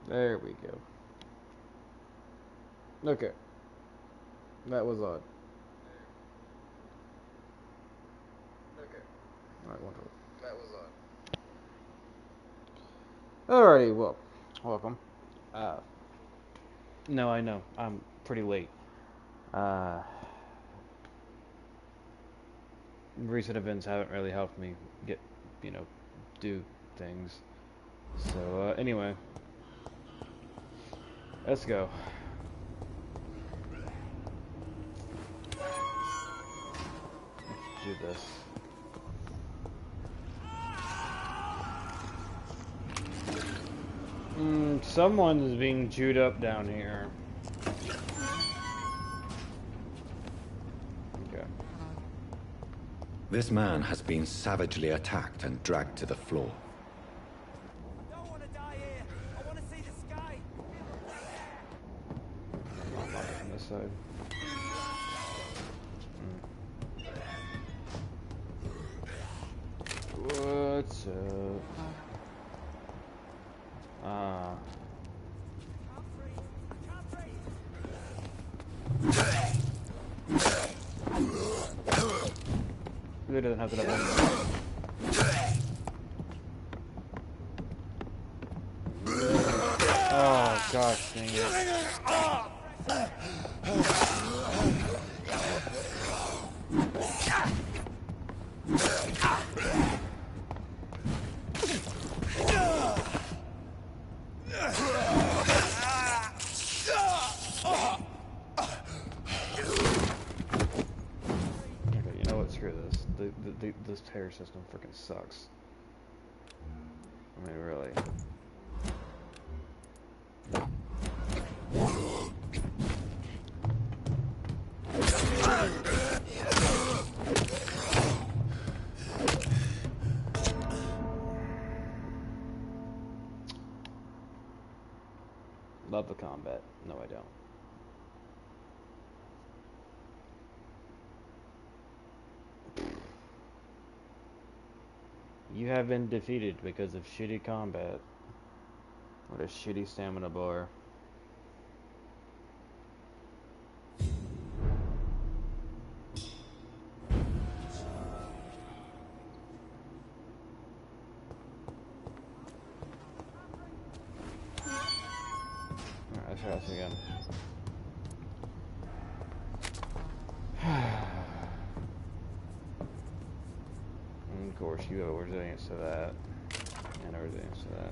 There we go. Okay. That was odd. Okay. Alright, wonderful. That was odd. Alrighty, well, welcome. Uh, no, I know. I'm pretty late. Uh, recent events haven't really helped me get, you know, do things. So, anyway, let's go. Let's do this. Someone is being chewed up down here. Okay. This man has been savagely attacked and dragged to the floor. I don't want to die here. I want to see the sky. On this side. What's up? Really doesn't have to have one. Oh gosh, dang it. Okay, you know what? Screw this. This tear system freaking sucks. I mean, really. Love the combat. No, I don't. You have been defeated because of shitty combat. What a shitty stamina bar. Alright, let's try this again. And of course, you have a resilience to that. And a resilience to that.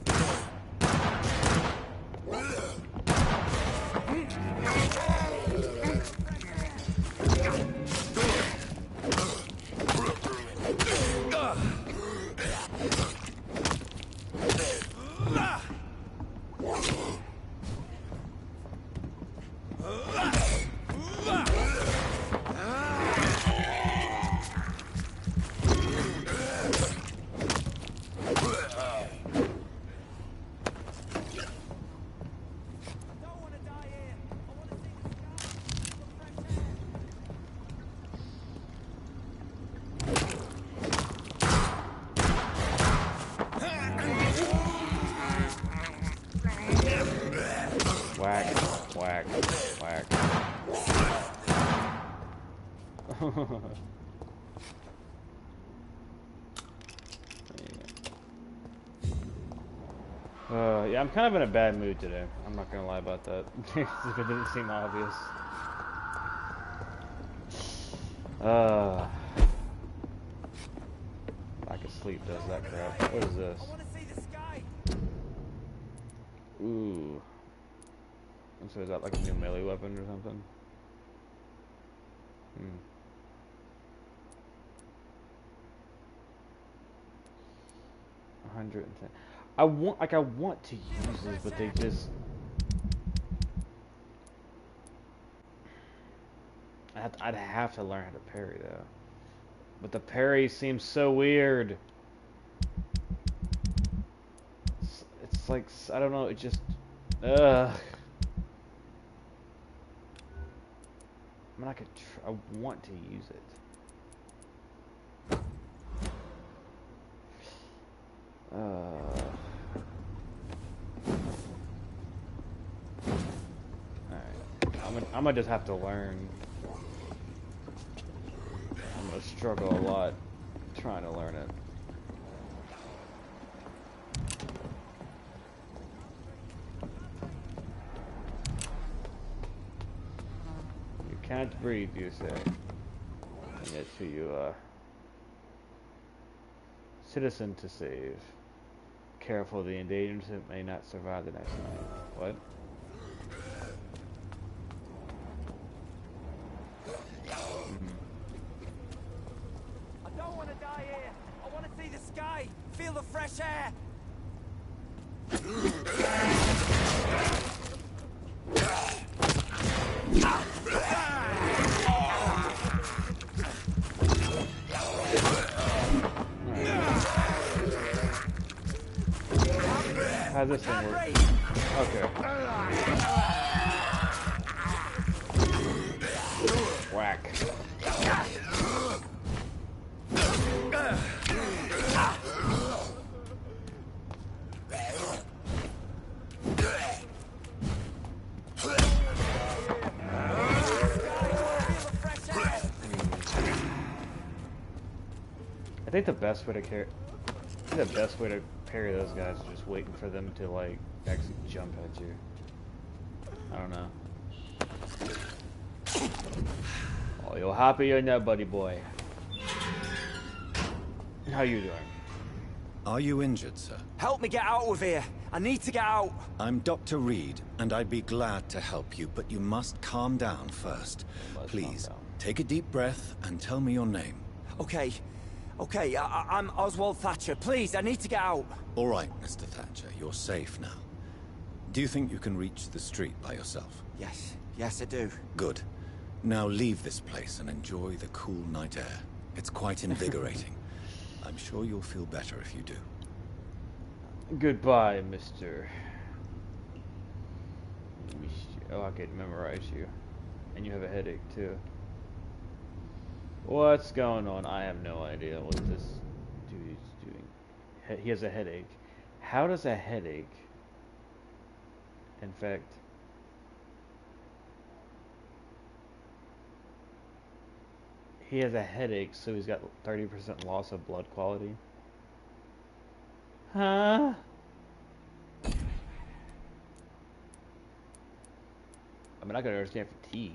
Whack, whack, whack. Yeah, I'm kind of in a bad mood today. I'm not gonna lie about that. If it didn't seem obvious. Lack of sleep does that crap. What is this? I want to see the sky. Ooh. And so is that like a new melee weapon or something? 110. I want to use this, but they just. I'd have to learn how to parry though. But the parry seems so weird. It's like, I don't know. It just. Ugh. I mean, I want to use it. I'm gonna just have to learn. I'm gonna struggle a lot trying to learn it. You can't breathe, you say. And yet who you are. Citizen to save. Careful, the endangered may not survive the next night. What? I don't want to die here. I want to see the sky, feel the fresh air. How's this thing work? Okay. Whack. I think the best way to parry those guys is just waiting for them to like actually jump at you. I don't know. Oh, you're happy you're there, buddy boy. How you doing? Are you injured, sir? Help me get out of here. I need to get out. I'm Dr. Reed, and I'd be glad to help you, but you must calm down first. Please, take a deep breath and tell me your name. Okay. Okay, I'm Oswald Thatcher. Please, I need to get out. All right, Mr. Thatcher, you're safe now. Do you think you can reach the street by yourself? Yes, yes I do. Good. Now leave this place and enjoy the cool night air. It's quite invigorating. I'm sure you'll feel better if you do. Goodbye, Mr. Oh, I can memorize you. And you have a headache, too. What's going on? I have no idea what this dude is doing. He has a headache. How does a headache infect? He has a headache, so he's got 30% loss of blood quality. Huh? I mean, I can understand fatigue.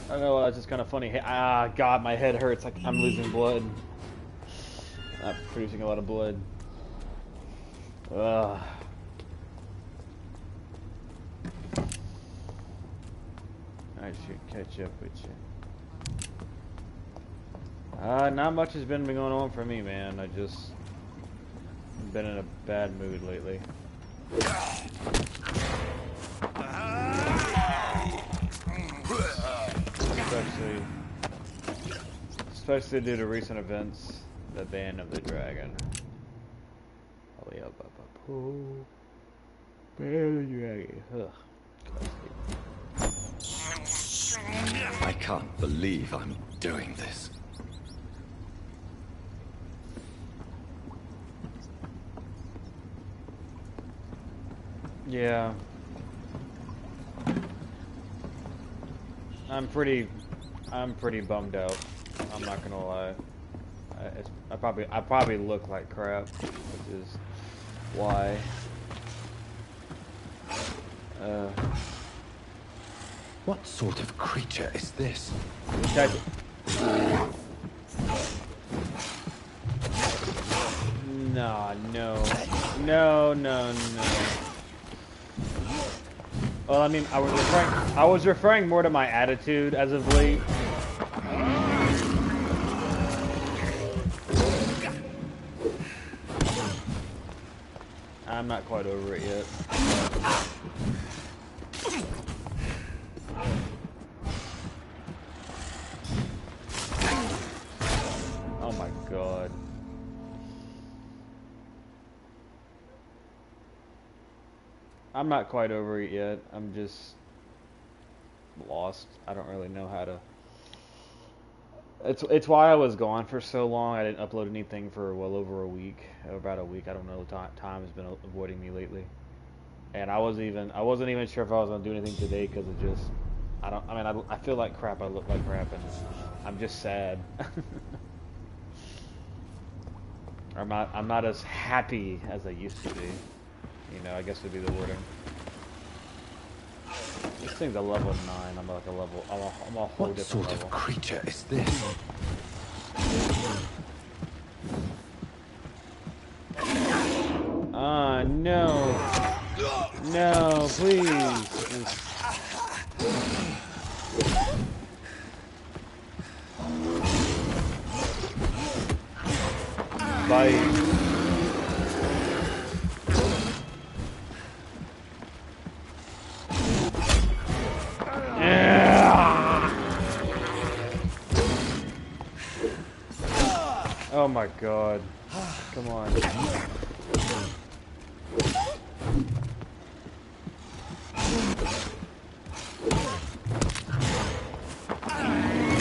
I know, it's just kind of funny. Ah, God, my head hurts. Like I'm losing blood. I'm producing a lot of blood. Ugh. I should catch up with you. Not much has been going on for me, man. I just been in a bad mood lately. Especially due to recent events, the Band of the Dragon. Oh yeah, Band of the Dragon. Ugh. I can't believe I'm doing this. Yeah. I'm pretty bummed out. I'm not gonna lie. I probably look like crap, which is why. What sort of creature is this? Nah, no. Well, I mean, I was referring more to my attitude as of late. I'm not quite over it yet. Oh my God. I'm not quite over it yet. I'm just lost. I don't really know how to It's why I was gone for so long. I didn't upload anything for well over a week, about a week. I don't know. Time has been avoiding me lately, and I wasn't even sure if I was gonna do anything today because it just I feel like crap. I look like crap, and I'm just sad. I'm not as happy as I used to be. You know, I guess would be the wording. This thing's a level 9. I'm like a level. I'm a whole What different sort level. of creature is this? No. No, please. Bite. Oh my god. Come on.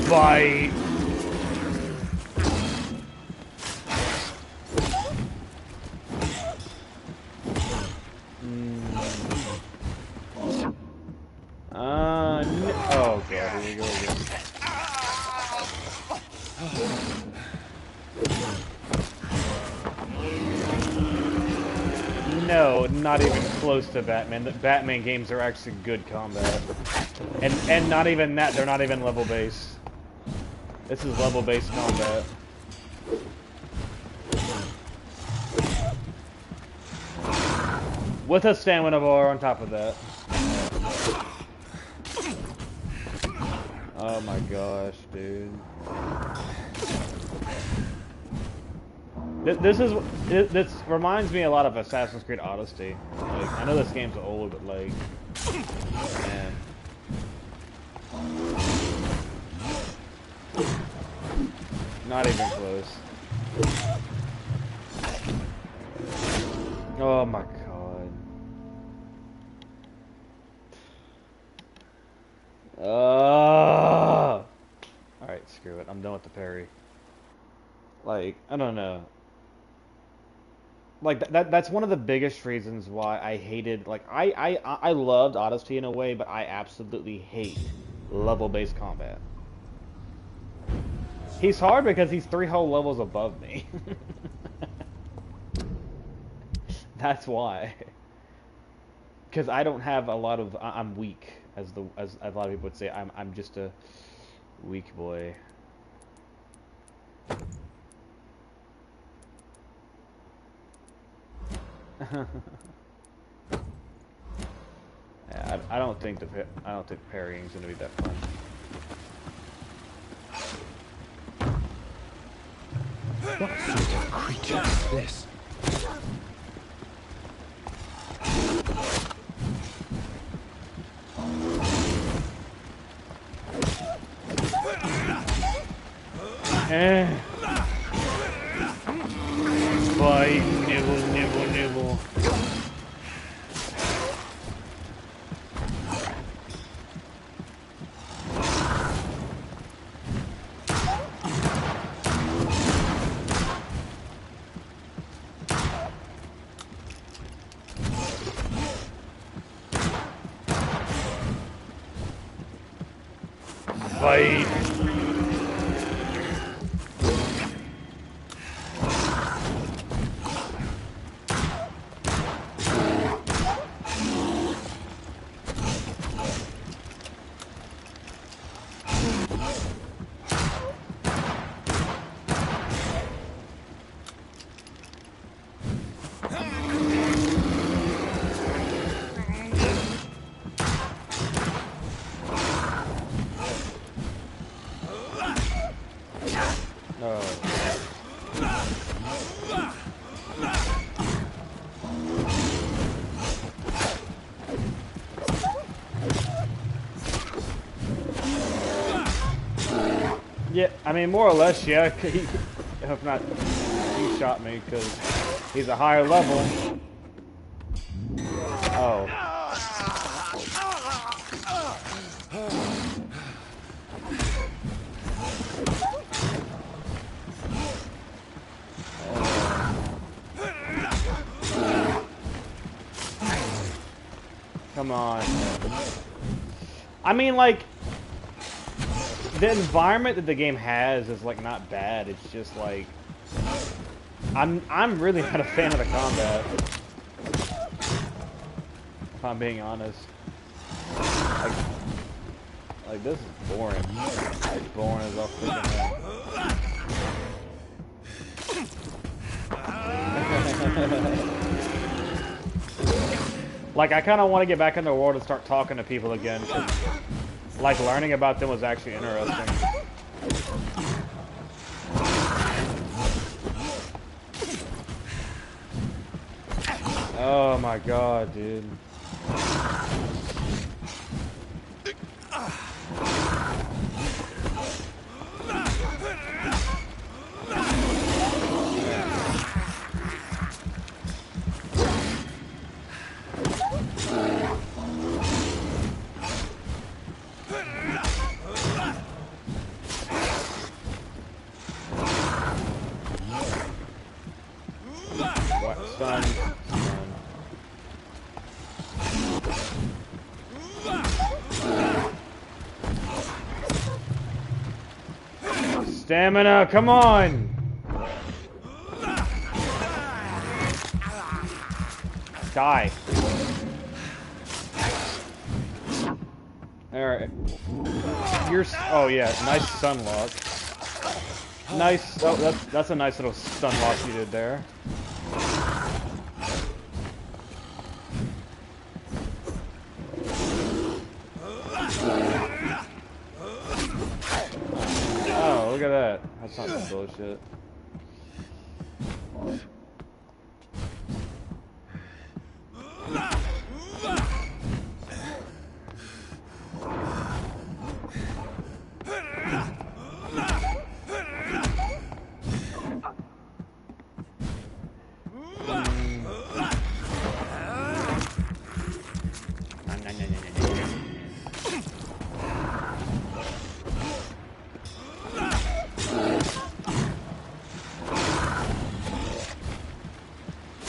Bite. No. Oh god, here we go again. No, not even close to Batman. The Batman games are actually good combat. And not even that, they're not even level based. This is level based combat. With a stamina bar on top of that. Oh my gosh, dude. This reminds me a lot of Assassin's Creed Odyssey. Like, I know this game's old, but like, man. Not even close. Oh my god. Alright, screw it. I'm done with the parry. Like, I don't know. Like that's one of the biggest reasons why I hated, like, I loved Odyssey in a way, but I absolutely hate level-based combat. He's hard because he's 3 whole levels above me. That's why. Because I don't have a lot of, I'm weak, as a lot of people would say. I'm just a weak boy. Yeah, I don't think parrying's gonna be that fun. What sort of creature is this? Bite, nibble, nibble, nibble. Bite. Yeah, I mean, more or less, yeah. If not, he shot me because he's a higher level. Oh. Come on. I mean, like, the environment that the game has is like not bad. It's just like I'm really not a fan of the combat. If I'm being honest. Like this is boring. It's boring as all freaking hell. Like, I kind of want to get back in the world and start talking to people again, 'cause, like, learning about them was actually interesting. Oh my god, dude. Stamina, come on! Die. Alright. Oh yeah, nice sunlock. Nice, oh, that's a nice little sunlock you did there. Oh, look at that. That's not some bullshit.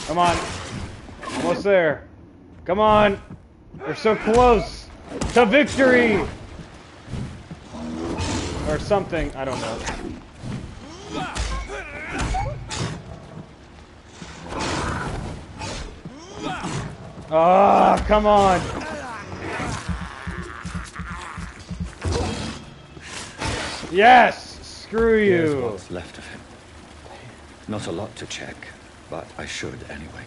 Come on. Almost there. Come on. We're so close to victory. Or something. I don't know. Ah, come on. Yes. Screw you. Here's what's left of him. Not a lot to check, but I should anyway.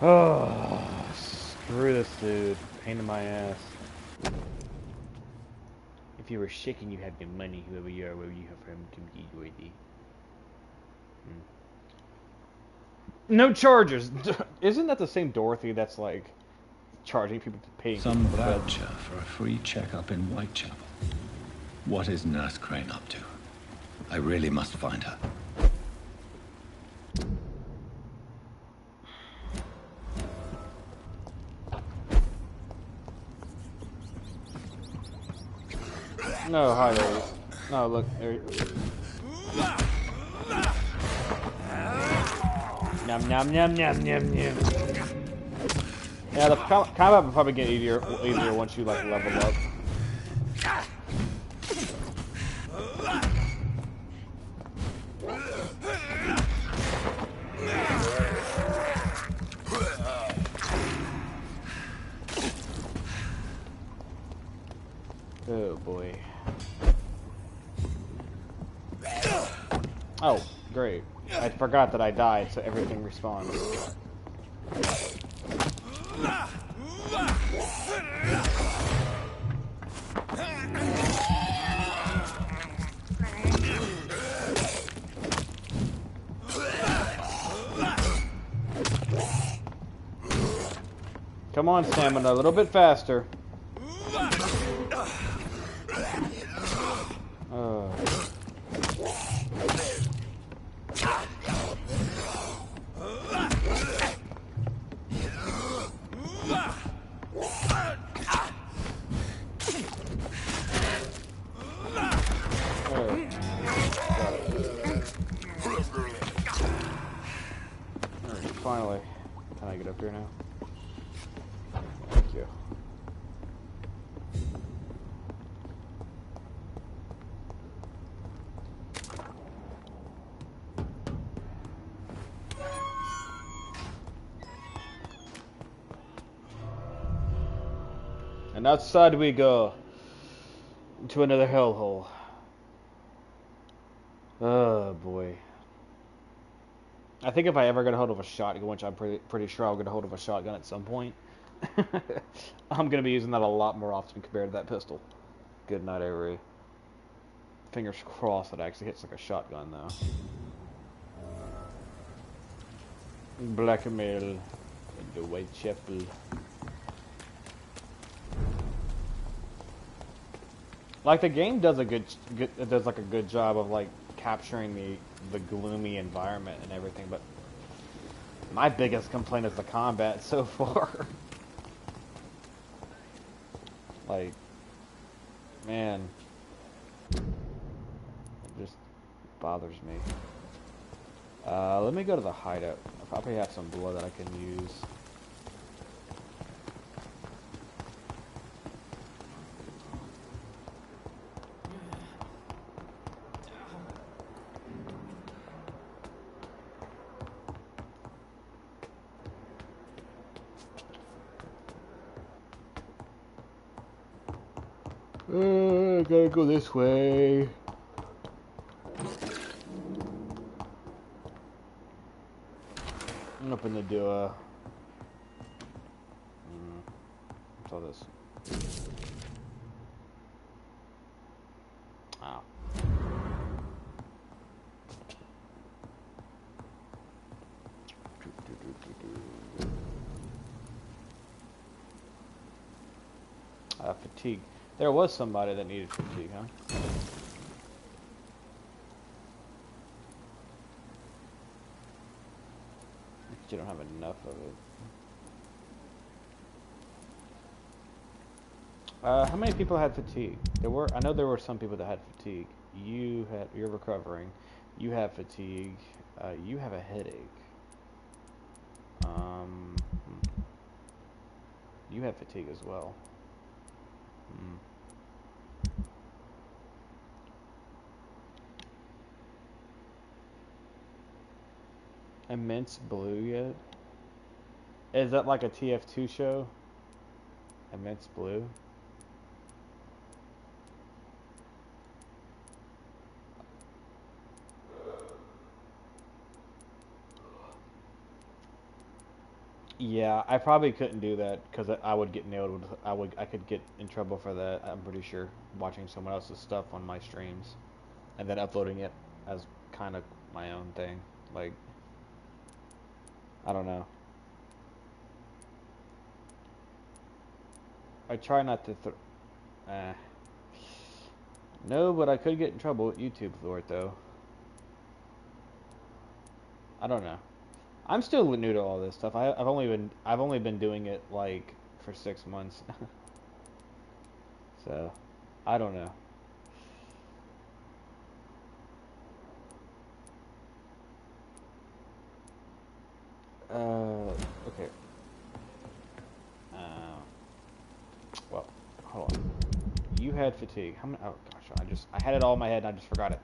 Oh, screw this dude. Pain in my ass. If you were shaking, you had the money. Whoever you are, wherever you have from to be worthy. No charges. Isn't that the same Dorothy that's like charging people to pay? Some voucher for a free checkup in Whitechapel. What is Nurse Crane up to? I really must find her. No, hi there. No, look. There. Nom nom nom nom nom nom. Yeah, the combat will probably get easier once you like level up. Oh boy. Oh, great. I forgot that I died, so everything respawns. Come on, stamina, a little bit faster. finally. Can I get up here now? Thank you. And outside we go into another hellhole. Oh boy. I think if I ever get a hold of a shotgun, which I'm pretty sure I'll get a hold of a shotgun at some point, I'm gonna be using that a lot more often compared to that pistol. Good night, Avery. Fingers crossed it actually hits like a shotgun though. Blackmail in the Whitechapel. Like the game does a good job of like capturing the gloomy environment and everything, but my biggest complaint is the combat so far. Like, man, it just bothers me. Let me go to the hideout. I probably have some blood that I can use. I gotta go this way. Open the door. What's all this? Oh. Fatigue. There was somebody that needed fatigue, huh? You don't have enough of it. How many people had fatigue? I know there were some people that had fatigue. You're recovering. You have fatigue. You have a headache. You have fatigue as well. Immense Blue yet? Is that like a TF2 show? Immense Blue? Yeah, I probably couldn't do that because I would get nailed with, I could get in trouble for that. I'm pretty sure, watching someone else's stuff on my streams and then uploading it as kind of my own thing. Like, I don't know. I try not to no, but I could get in trouble with YouTube for it though. I don't know. I'm still new to all this stuff. I've only been doing it like for 6 months. So, I don't know. Okay. Well, hold on. You had fatigue. How many? Oh gosh, I had it all in my head and I just forgot it.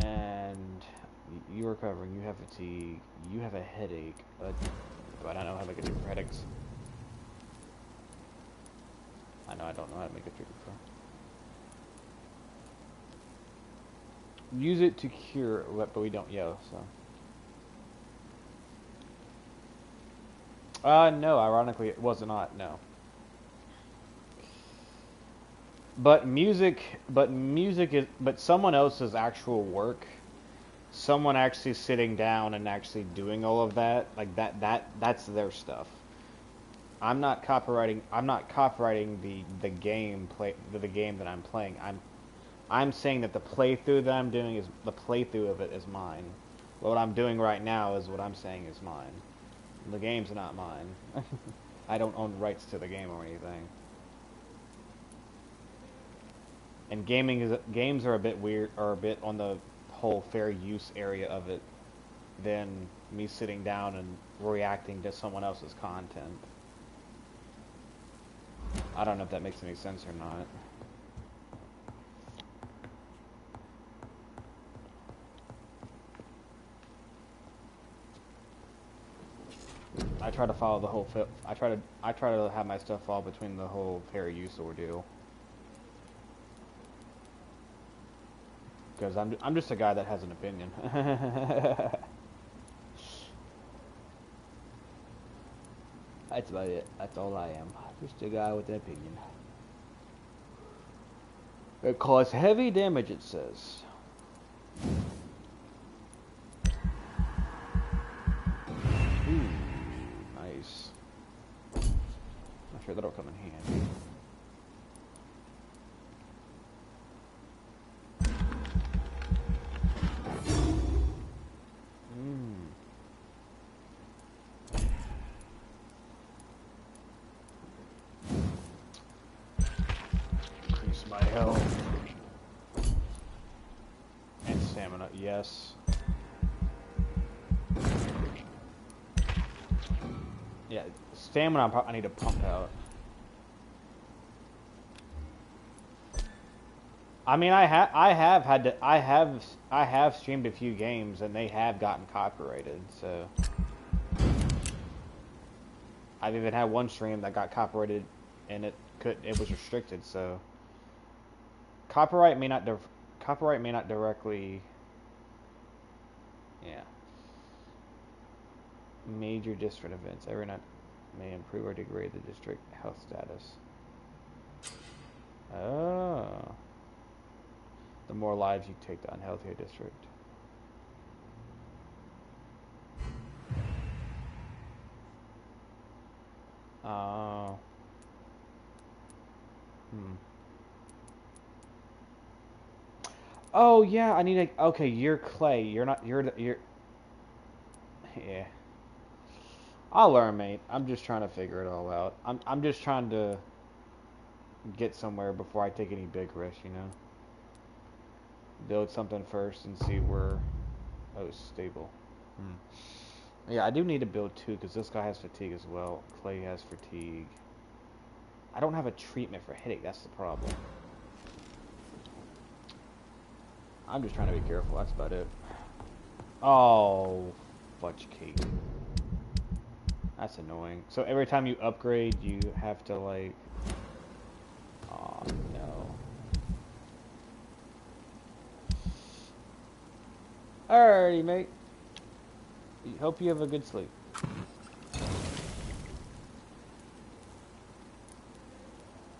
And you're recovering. You have fatigue. You have a headache. But I don't know how to make a drink for headaches. I know I don't know how to make a drink for. Use it to cure, but we don't yell, so. No, ironically it was not, no. But someone else's actual work, someone actually sitting down and actually doing all of that, like that's their stuff. I'm not copyrighting the game that I'm playing. I'm saying that the playthrough that I'm doing is the playthrough of it is mine. What I'm doing right now is what I'm saying is mine. The game's not mine. I don't own rights to the game or anything. And games are a bit weird, or a bit on the whole fair use area of it, than me sitting down and reacting to someone else's content. I don't know if that makes any sense or not. I try to follow the whole. I try to have my stuff fall between the whole fair use ordeal. Because I'm just a guy that has an opinion. That's about it. That's all I am. Just a guy with an opinion. It caused heavy damage, it says. Ooh, nice. I'm sure that'll come in handy. Increase my health. And stamina, yes. Yeah, stamina I need to pump out. I mean, I have streamed a few games and they have gotten copyrighted, so I've even had one stream that got copyrighted and it was restricted, so copyright may not directly, yeah. Major district events every night may improve or degrade the district health status. Oh. The more lives you take, the unhealthier district. Oh. Oh yeah, I need a. Okay, you're Clay. You're not. You're. Yeah. I'll learn, mate. I'm just trying to figure it all out. I'm just trying to get somewhere before I take any big risks, you know. Build something first and see where. Oh, stable. Yeah, I do need to build two because this guy has fatigue as well. Clay has fatigue. I don't have a treatment for headache. That's the problem. I'm just trying to be careful. That's about it. Oh, fudge cake. That's annoying. So every time you upgrade, you have to like. Oh no. Alrighty, mate. Hope you have a good sleep.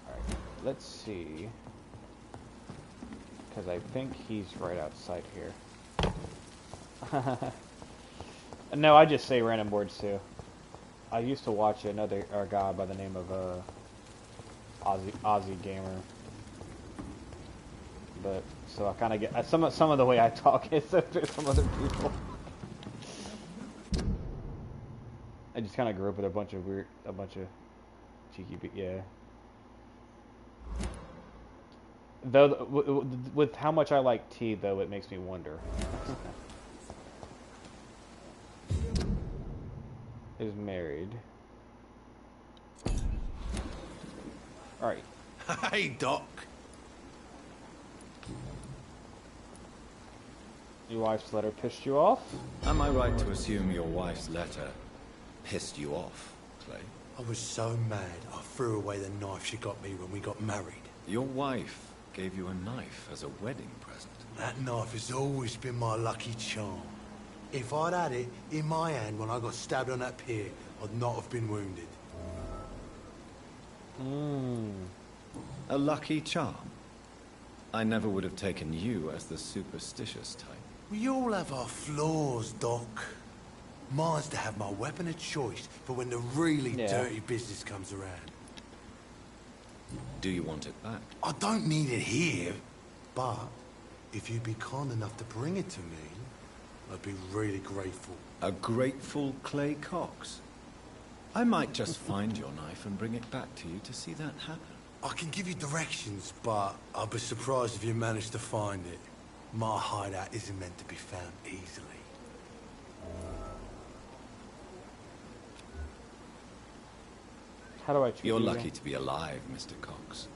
Alright, let's see. Because I think he's right outside here. No, I just say random words too. I used to watch another guy by the name of Aussie Gamer. But so I kind of get some of the way I talk is to some other people. I just kind of grew up with a bunch of cheeky, yeah. Though with how much I like tea, though, it makes me wonder. Is married. All right. Hey, Doc. Your wife's letter pissed you off? Am I right to assume your wife's letter pissed you off, Clay? I was so mad, I threw away the knife she got me when we got married. Your wife gave you a knife as a wedding present. That knife has always been my lucky charm. If I'd had it in my hand when I got stabbed on that pier, I'd not have been wounded. A lucky charm? I never would have taken you as the superstitious type. We all have our flaws, Doc. Mine's to have my weapon of choice for when the really dirty business comes around. Do you want it back? I don't need it here, but if you'd be kind enough to bring it to me, I'd be really grateful. A grateful Clay Cox? I might just find your knife and bring it back to you to see that happen. I can give you directions, but I'll be surprised if you manage to find it. My hideout isn't meant to be found easily. How do I treat You're you lucky again? to be alive, Mr. Cox.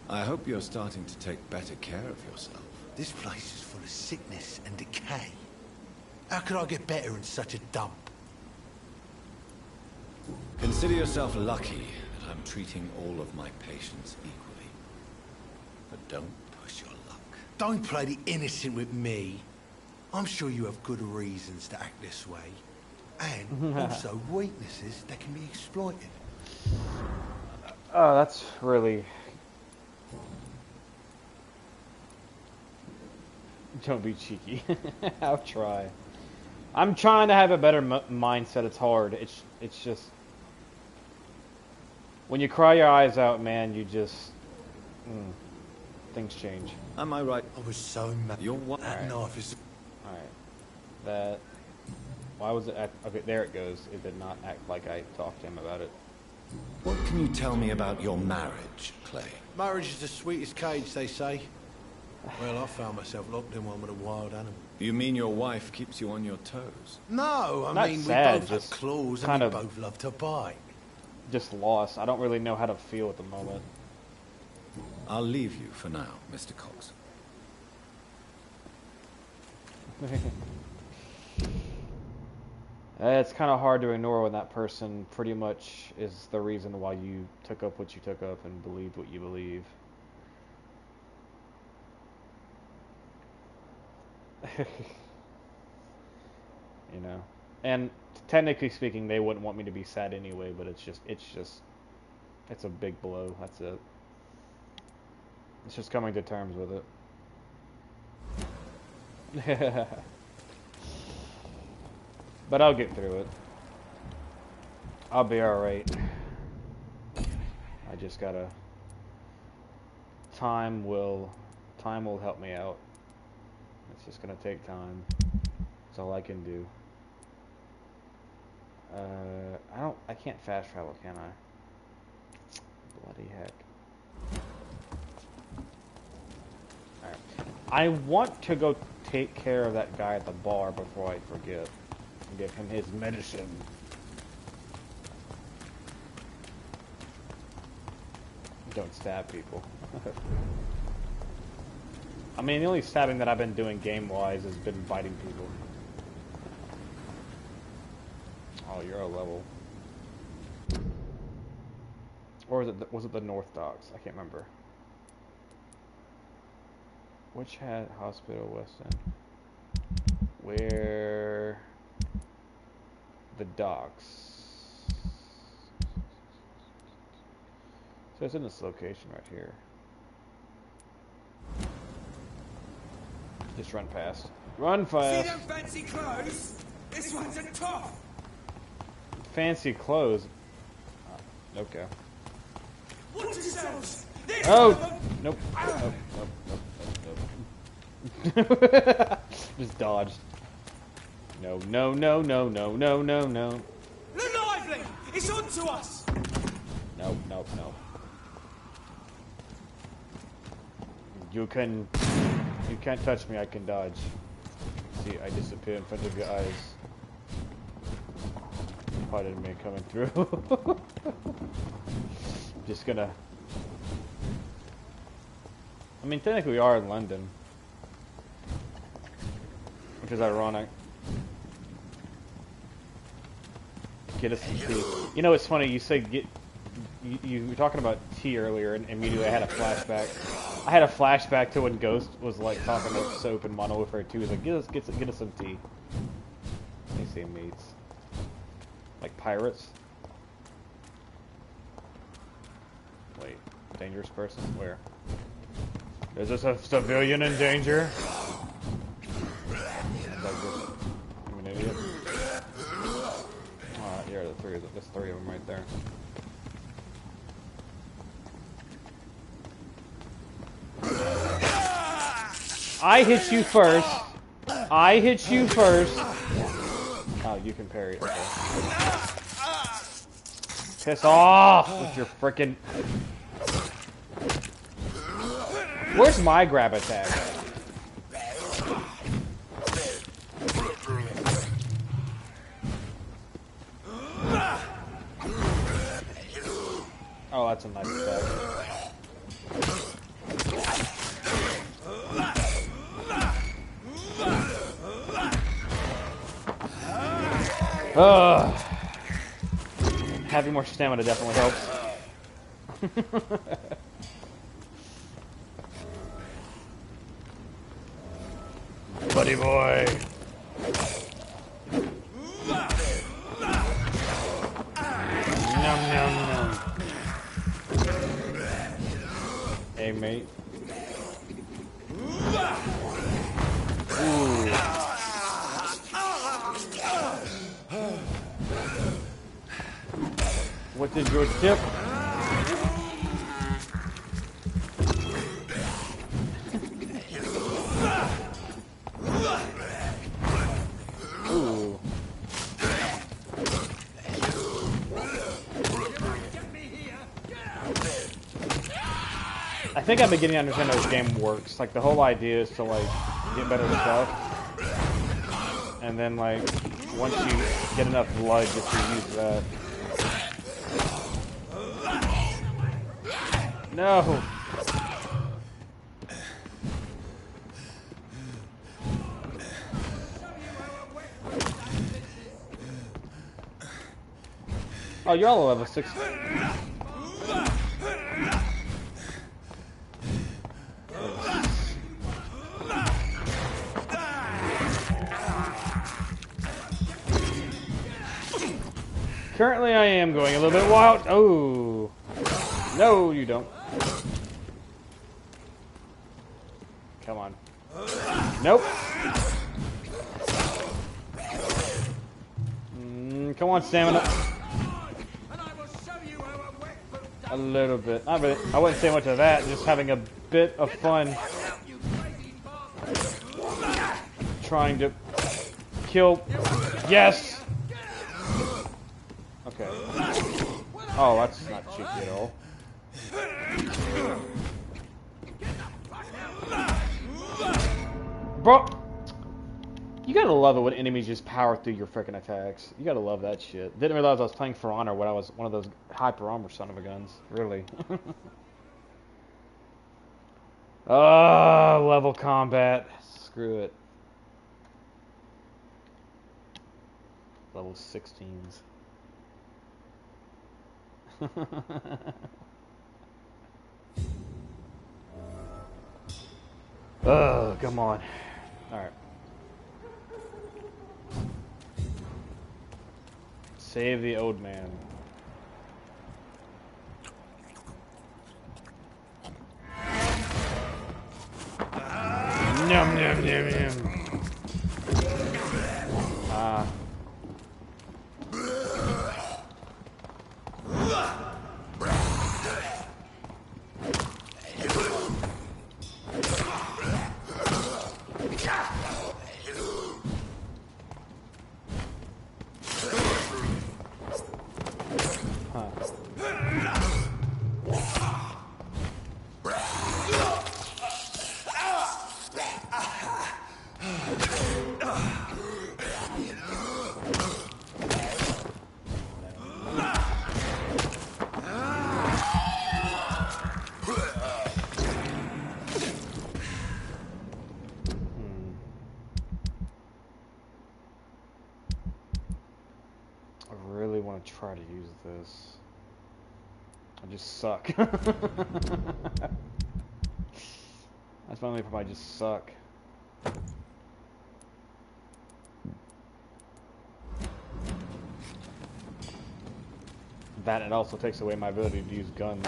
I hope you're starting to take better care of yourself. This place is full of sickness and decay. How could I get better in such a dump? Consider yourself lucky that I'm treating all of my patients equally. But don't push your luck. Don't play the innocent with me. I'm sure you have good reasons to act this way. And also weaknesses that can be exploited. Oh, that's really... Don't be cheeky. I'll try. I'm trying to have a better mindset. It's hard. It's just... When you cry your eyes out, man, you just... things change. Am I right? I was so mad. You're what? That knife is... Alright. That... Why was it act... Okay, there it goes. It did not act like I talked to him about it. What can you tell me about your marriage, Clay? Marriage is the sweetest cage, they say. Well, I found myself locked in one with a wild animal. You mean your wife keeps you on your toes? No, I Not mean, sad, we both have just claws kind and we of- both love to bite. Just lost. I don't really know how to feel at the moment. I'll leave you for now, Mr. Cox. It's kind of hard to ignore when that person pretty much is the reason why you took up what you took up and believed what you believe. You know, and technically speaking, they wouldn't want me to be sad anyway, but it's a big blow. That's it. It's just coming to terms with it. But I'll get through it. I'll be alright. I just gotta... Time will help me out. It's just gonna take time. That's all I can do. I can't fast travel, can I? Bloody heck. Alright. I want to go take care of that guy at the bar before I forget. And give him his medicine. Don't stab people. I mean, the only stabbing that I've been doing game-wise has been biting people. Oh, you're a level. Or was it the North Docks? I can't remember. Which had Hospital West End? Where the docks. So it's in this location right here. Just run past. Run fast. See them fancy clothes? This one's a top. Fancy clothes. Oh, okay. Watch yourselves. Oh! Nope. Nope. Nope. Just dodged. No, no, no, no, no, no, no, no. Look lively! It's on to us! Nope, nope, nope. You can't touch me, I can dodge. See, I disappear in front of your eyes. Pardon me coming through. Just gonna... I mean, technically we are in London. Which is ironic. Get us some tea. You know, it's funny, you say get... You were talking about tea earlier, and immediately I had a flashback. I had a flashback to when Ghost was like talking about soap and Modern Warfare 2. He's like, get us some tea. They say mates. Like pirates. Wait, dangerous person? Where? Is this a civilian in danger? I'm an idiot. Alright, here are the three. There's three of them right there. I hit you first. I hit you first. Oh, you can parry it. Okay. Piss off with your frickin'... Where's my grab attack? Oh, that's a nice attack. Having more stamina definitely helps. Buddy boy. Nom nom nom. Hey mate. Ooh. What did your tip? Ooh. I think I'm beginning to understand how this game works. Like, the whole idea is to, like, get better stuff. And then, like, once you get enough blood, just to use that. No! Oh, you're all level 6. Currently, I am going a little bit wild. Oh. No, you don't. Come on. Nope. Come on, stamina. A little bit. Not really. I wouldn't say much of that. Just having a bit of fun. Trying to kill. Yes. Okay. Oh, that's not cheeky at all. Bro, you gotta love it when enemies just power through your freaking attacks. You gotta love that shit. Didn't realize I was playing For Honor when I was one of those hyper armor son of a guns. Really. Level combat. Screw it. Level 16s. Oh, come on. Alright. Save the old man. Num num num num. Ah. Try to use this. I just suck. That's my only problem. I just suck. That, it also takes away my ability to use guns.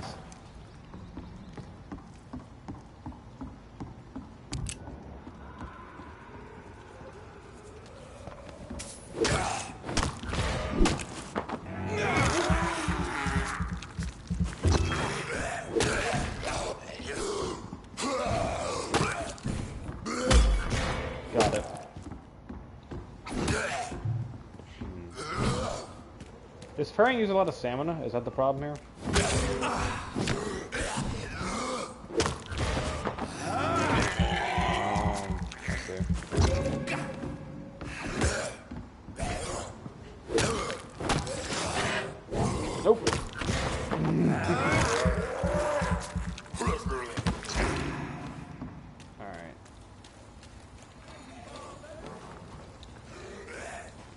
Does Ferring use a lot of stamina? Is that the problem here?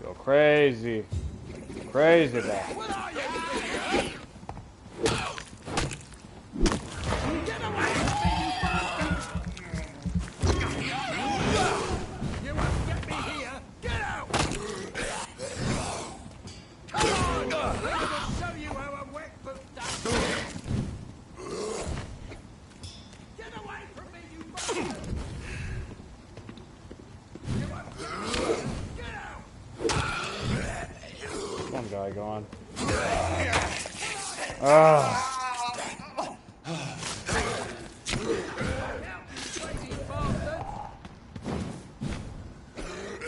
Go crazy. Crazy back. One guy gone. Ah.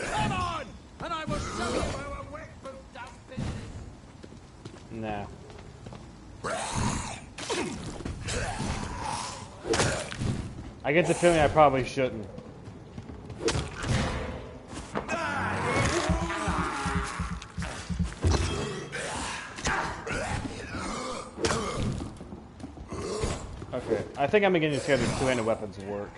Come on, and I will show you how a wet boot does business. Nah. I get the feeling I probably shouldn't. Okay, I think I'm beginning to see how these two-handed weapons work.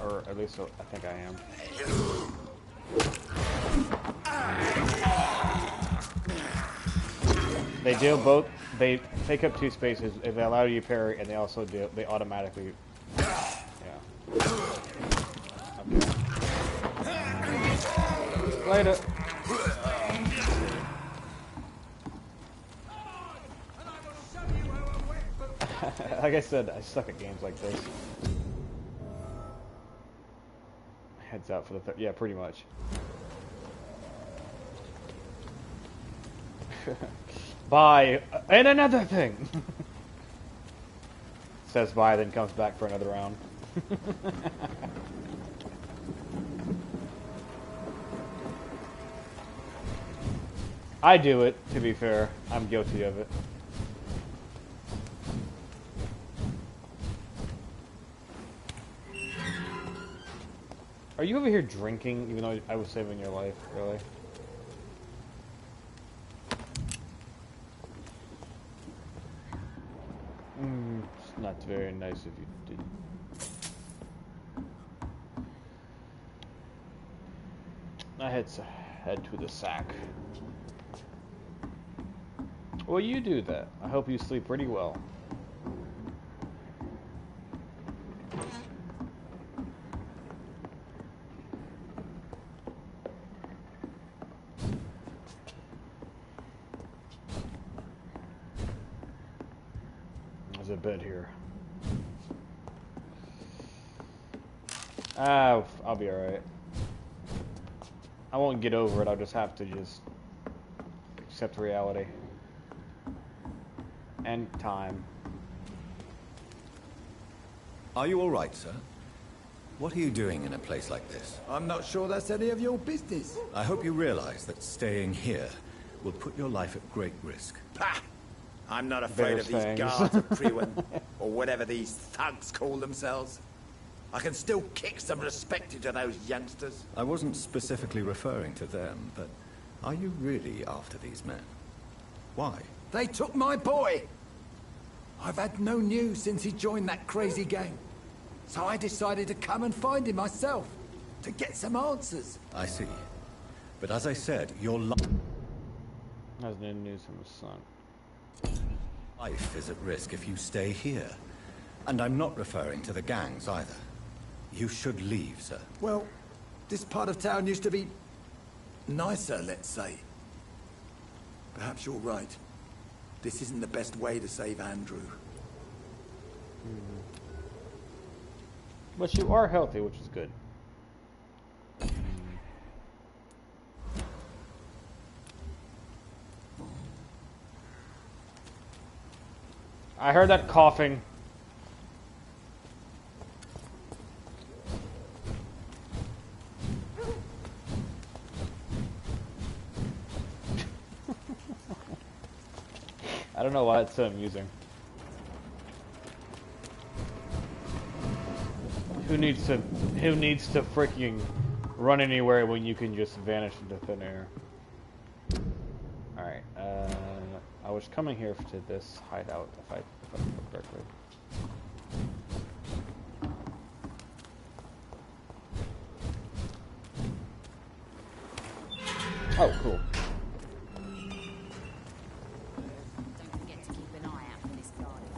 Or at least I think I am. They deal both. They take up 2 spaces. They allow you to parry, and they also do. They automatically. Yeah. Okay. Later. Like I said, I suck at games like this. Heads out for the yeah, pretty much. Bye, and another thing. Says bye, then comes back for another round. I do it, to be fair. I'm guilty of it. Are you over here drinking, even though I was saving your life, really? It's not very nice if you did. I head to the sack. Well, you do that. I hope you sleep pretty well. There's a bed here. I'll be alright. I won't get over it, I'll just have to just accept reality. And time. Are you all right, sir? What are you doing in a place like this? I'm not sure that's any of your business. I hope you realize that staying here will put your life at great risk. Pah! I'm not afraid of these guards of Priwen, or whatever these thugs call themselves. I can still kick some respect into those youngsters. I wasn't specifically referring to them, but are you really after these men? Why? They took my boy! I've had no news since he joined that crazy gang. So I decided to come and find him myself, to get some answers. I see. But as I said, your Has no news from his son. life is at risk if you stay here. And I'm not referring to the gangs either. You should leave, sir. Well, this part of town used to be nicer, let's say. Perhaps you're right. This isn't the best way to save Andrew. But you are healthy, which is good. I heard that coughing. I don't know why it's so amusing. Who needs to freaking run anywhere when you can just vanish into thin air? Alright, I was coming here to this hideout, if I remember correctly. Oh, cool. Don't forget to keep an eye out for this garden.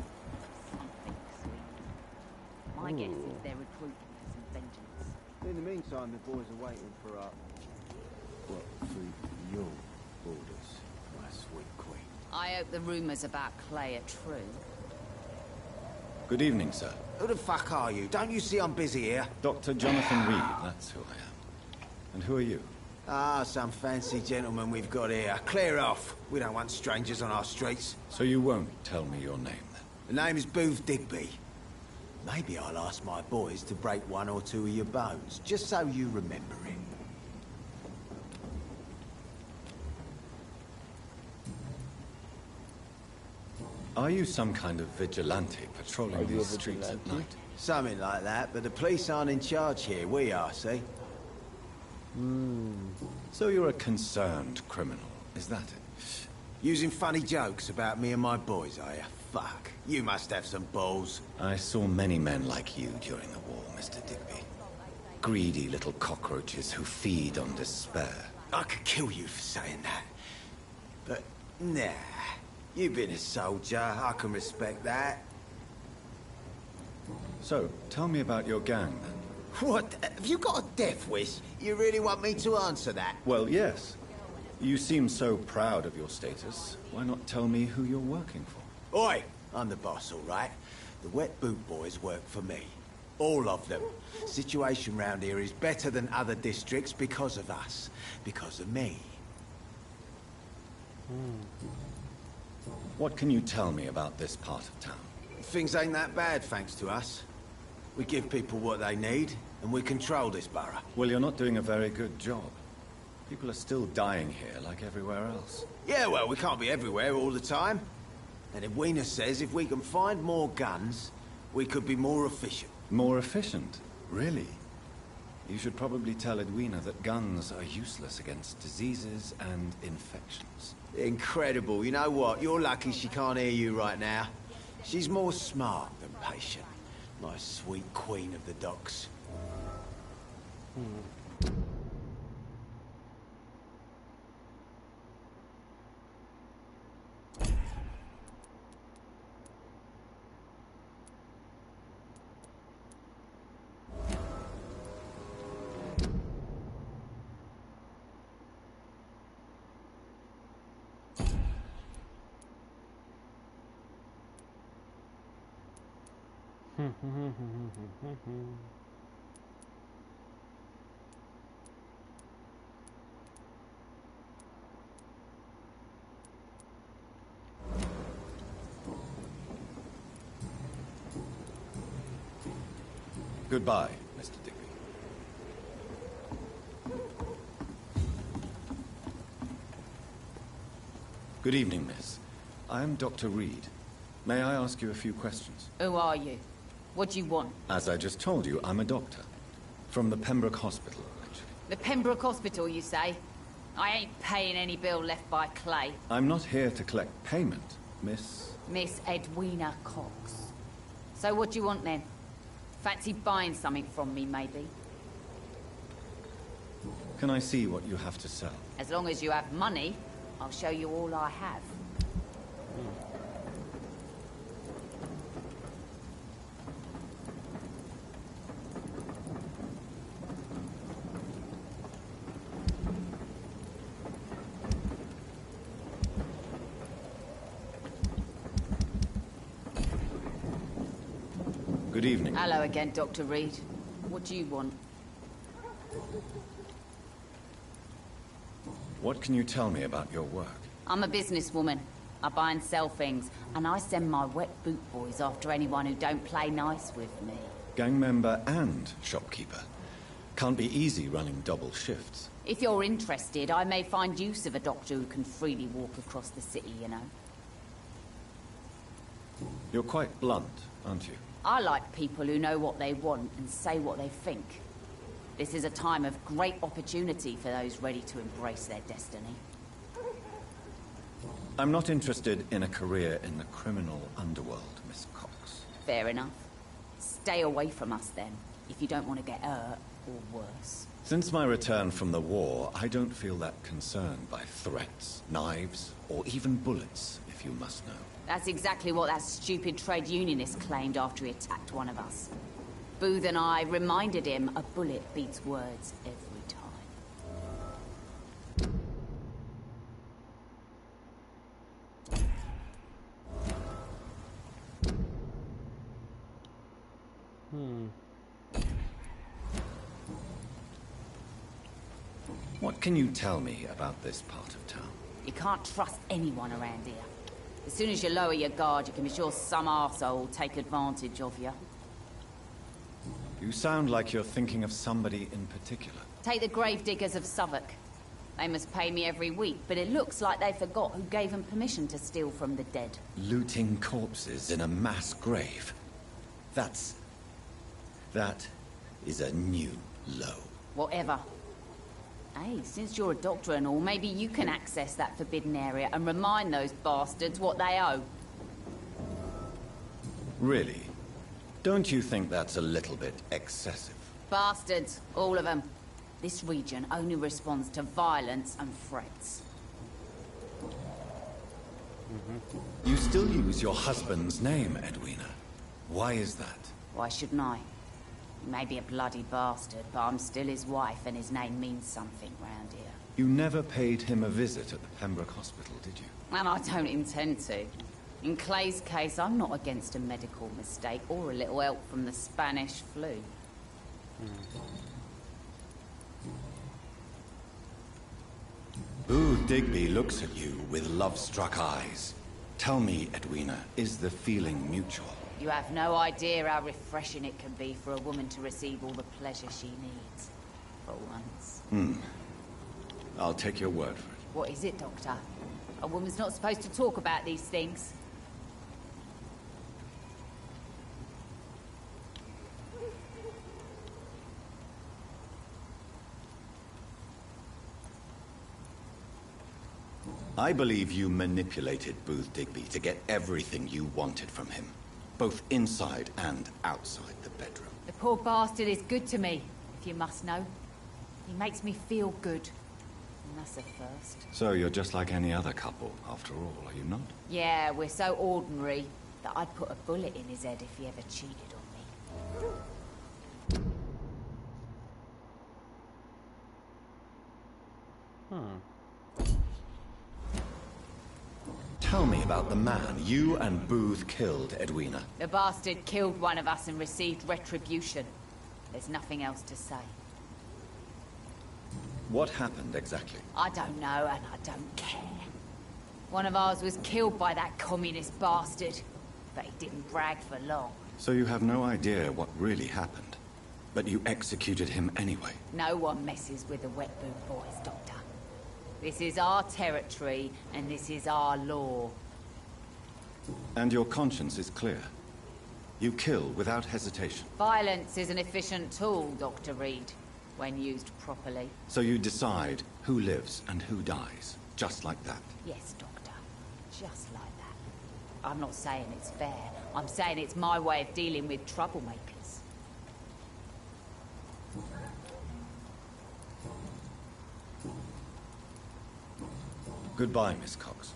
Something sweet. My guess is they're recruiting for some vengeance. In the meantime, the boys are waiting for for your orders, my sweet queen. I hope the rumors about Clay are true. Good evening, sir. Who the fuck are you? Don't you see I'm busy here? Dr. Jonathan Reed, that's who I am. And who are you? Ah, some fancy gentleman we've got here. Clear off. We don't want strangers on our streets. So you won't tell me your name, then? The name is Booth Digby. Maybe I'll ask my boys to break one or two of your bones, just so you remember it. Are you some kind of vigilante patrolling these streets at night? Something like that, but the police aren't in charge here. We are, see? So you're a concerned criminal, is that it? Using funny jokes about me and my boys, are you? Fuck. You must have some balls. I saw many men like you during the war, Mr. Digby. Greedy little cockroaches who feed on despair. I could kill you for saying that. But, nah. You've been a soldier. I can respect that. So, tell me about your gang, then. What? Have you got a death wish? You really want me to answer that? Well, yes. You seem so proud of your status. Why not tell me who you're working for? Oi! I'm the boss, all right? The Wet Boot Boys work for me. All of them. Situation round here is better than other districts because of us. Because of me. What can you tell me about this part of town? Things ain't that bad, thanks to us. We give people what they need, and we control this borough. Well, you're not doing a very good job. People are still dying here, like everywhere else. Yeah, well, we can't be everywhere all the time. And Edwina says if we can find more guns, we could be more efficient. More efficient? Really? You should probably tell Edwina that guns are useless against diseases and infections. Incredible. You know what? You're lucky she can't hear you right now. She's more smart than patient. My sweet queen of the docks. Goodbye, Mr. Digby. Good evening, miss. I am Dr. Reed. May I ask you a few questions? Who are you? What do you want? As I just told you, I'm a doctor. From the Pembroke Hospital, actually. The Pembroke Hospital, you say? I ain't paying any bill left by Clay. I'm not here to collect payment, miss. Miss Edwina Cox. So what do you want then? Fancy buying something from me, maybe? Can I see what you have to sell? As long as you have money, I'll show you all I have. Good evening. Hello again, Dr. Reed. What do you want? What can you tell me about your work? I'm a businesswoman. I buy and sell things, and I send my wet boot boys after anyone who don't play nice with me. Gang member and shopkeeper. Can't be easy running double shifts. If you're interested, I may find use of a doctor who can freely walk across the city, you know. You're quite blunt, aren't you? I like people who know what they want and say what they think. This is a time of great opportunity for those ready to embrace their destiny. I'm not interested in a career in the criminal underworld, Miss Cox. Fair enough. Stay away from us then, if you don't want to get hurt. or worse. Since my return from the war, I don't feel that concerned by threats, knives, or even bullets, if you must know. That's exactly what that stupid trade unionist claimed after he attacked one of us. Booth and I reminded him a bullet beats words every time. What can you tell me about this part of town? You can't trust anyone around here. As soon as you lower your guard, you can be sure some arsehole will take advantage of you. You sound like you're thinking of somebody in particular. Take the gravediggers of Southwark. They must pay me every week, but it looks like they forgot who gave them permission to steal from the dead. Looting corpses in a mass grave. That is a new low. Whatever. Hey, since you're a doctor and all, maybe you can access that forbidden area and remind those bastards what they owe. Really? Don't you think that's a little bit excessive? Bastards, all of them. This region only responds to violence and threats. You still use your husband's name, Edwina. Why is that? Why shouldn't I? He may be a bloody bastard, but I'm still his wife and his name means something round here. You never paid him a visit at the Pembroke Hospital, did you? And I don't intend to. In Clay's case, I'm not against a medical mistake or a little help from the Spanish flu. Booth Digby looks at you with love-struck eyes. Tell me, Edwina, is the feeling mutual? You have no idea how refreshing it can be for a woman to receive all the pleasure she needs. For once. I'll take your word for it. What is it, Doctor? A woman's not supposed to talk about these things. I believe you manipulated Booth Digby to get everything you wanted from him. Both inside and outside the bedroom. The poor bastard is good to me, if you must know. He makes me feel good. And that's a first. So you're just like any other couple, after all, are you not? Yeah, we're so ordinary that I'd put a bullet in his head if he ever cheated on me. Tell me about the man you and Booth killed, Edwina. The bastard killed one of us and received retribution. There's nothing else to say. What happened exactly? I don't know, and I don't care. One of ours was killed by that communist bastard, but he didn't brag for long. So you have no idea what really happened, but you executed him anyway. No one messes with the Wet Boot Boys, Doctor. This is our territory, and this is our law. And your conscience is clear. You kill without hesitation. Violence is an efficient tool, Dr. Reed, when used properly. So you decide who lives and who dies, just like that. Yes, Doctor. Just like that. I'm not saying it's fair. I'm saying it's my way of dealing with troublemakers. Goodbye, Miss Cox.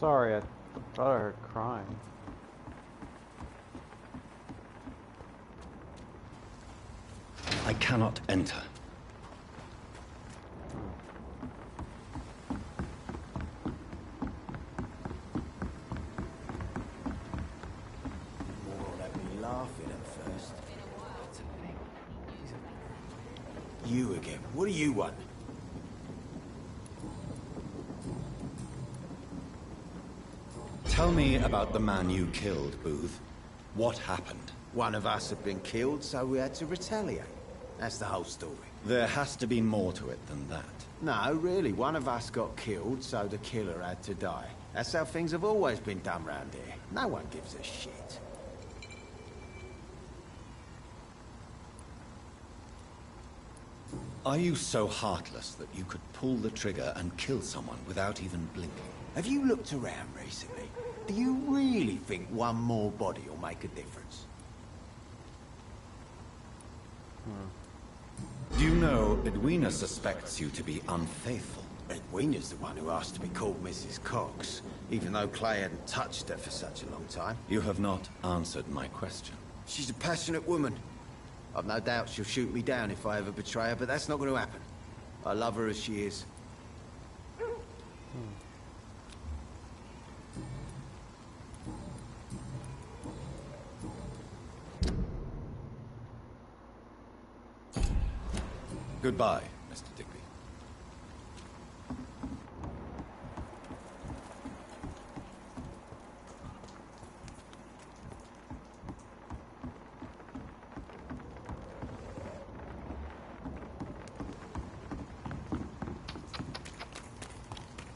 Sorry, I thought I heard crying. I cannot enter. More at me laughing at first. You again. What do you want? Tell me about the man you killed, Booth. What happened? One of us had been killed, so we had to retaliate. That's the whole story. There has to be more to it than that. No, really, one of us got killed, so the killer had to die. That's how things have always been done round here. No one gives a shit. Are you so heartless that you could pull the trigger and kill someone without even blinking? Have you looked around recently? Do you really think one more body will make a difference? Do you know Edwina suspects you to be unfaithful? Edwina's the one who asked to be called Mrs. Cox, even though Clay hadn't touched her for such a long time. You have not answered my question. She's a passionate woman. I've no doubt she'll shoot me down if I ever betray her, but that's not going to happen. I love her as she is. Goodbye, Mr. Digby.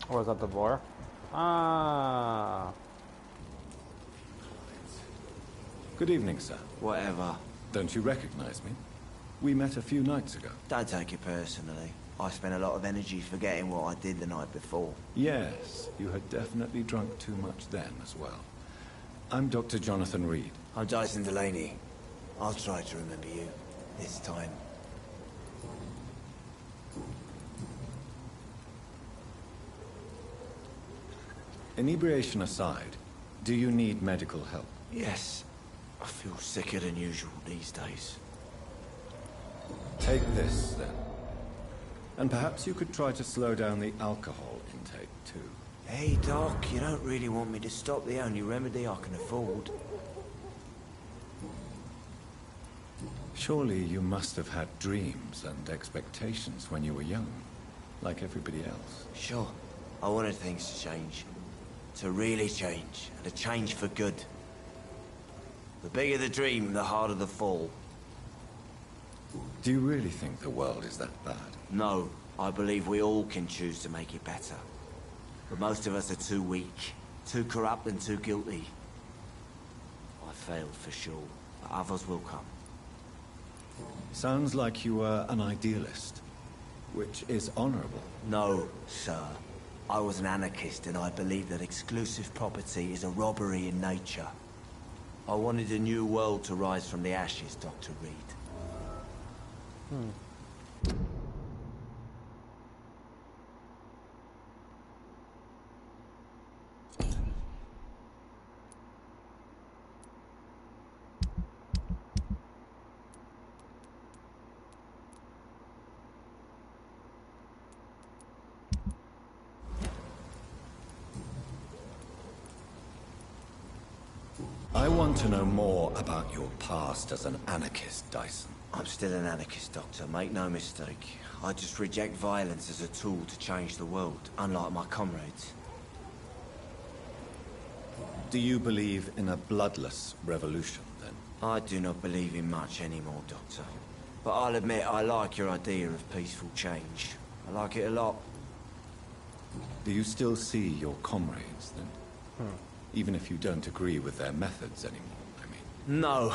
Or was that the bar? Ah. Good evening, sir. Whatever. Don't you recognize me? We met a few nights ago. Don't take it personally. I spent a lot of energy forgetting what I did the night before. Yes, you had definitely drunk too much then as well. I'm Dr. Jonathan Reed. I'm Dyson Delaney. I'll try to remember you. This time. Inebriation aside, do you need medical help? Yes. I feel sicker than usual these days. Take this, then. And perhaps you could try to slow down the alcohol intake, too. Hey, Doc, you don't really want me to stop the only remedy I can afford. Surely you must have had dreams and expectations when you were young, like everybody else. Sure. I wanted things to change. To really change, and to change for good. The bigger the dream, the harder the fall. Do you really think the world is that bad? No, I believe we all can choose to make it better. But most of us are too weak, too corrupt and too guilty. I failed for sure, but others will come. Sounds like you were an idealist, which is honorable. No, sir. I was an anarchist and I believed that exclusive property is a robbery in nature. I wanted a new world to rise from the ashes, Dr. Reed. I want to know more about your past as an anarchist, Dyson. I'm still an anarchist, Doctor, make no mistake. I just reject violence as a tool to change the world, unlike my comrades. Do you believe in a bloodless revolution, then? I do not believe in much anymore, Doctor. But I'll admit I like your idea of peaceful change. I like it a lot. Do you still see your comrades, then? Even if you don't agree with their methods anymore, I mean. No.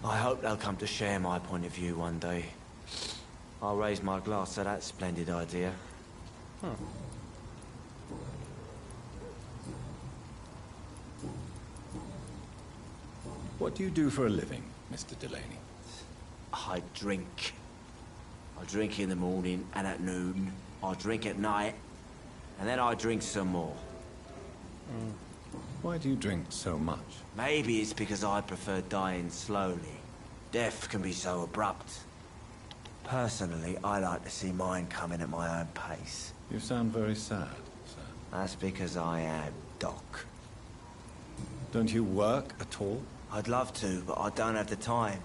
I hope they'll come to share my point of view one day. I'll raise my glass to that splendid idea. What do you do for a living, Mr. Delaney? I drink. I drink in the morning and at noon. I drink at night. And then I drink some more. Why do you drink so much? Maybe it's because I prefer dying slowly. Death can be so abrupt. Personally, I like to see mine coming at my own pace. You sound very sad, sir. That's because I am, Doc. Don't you work at all? I'd love to, but I don't have the time.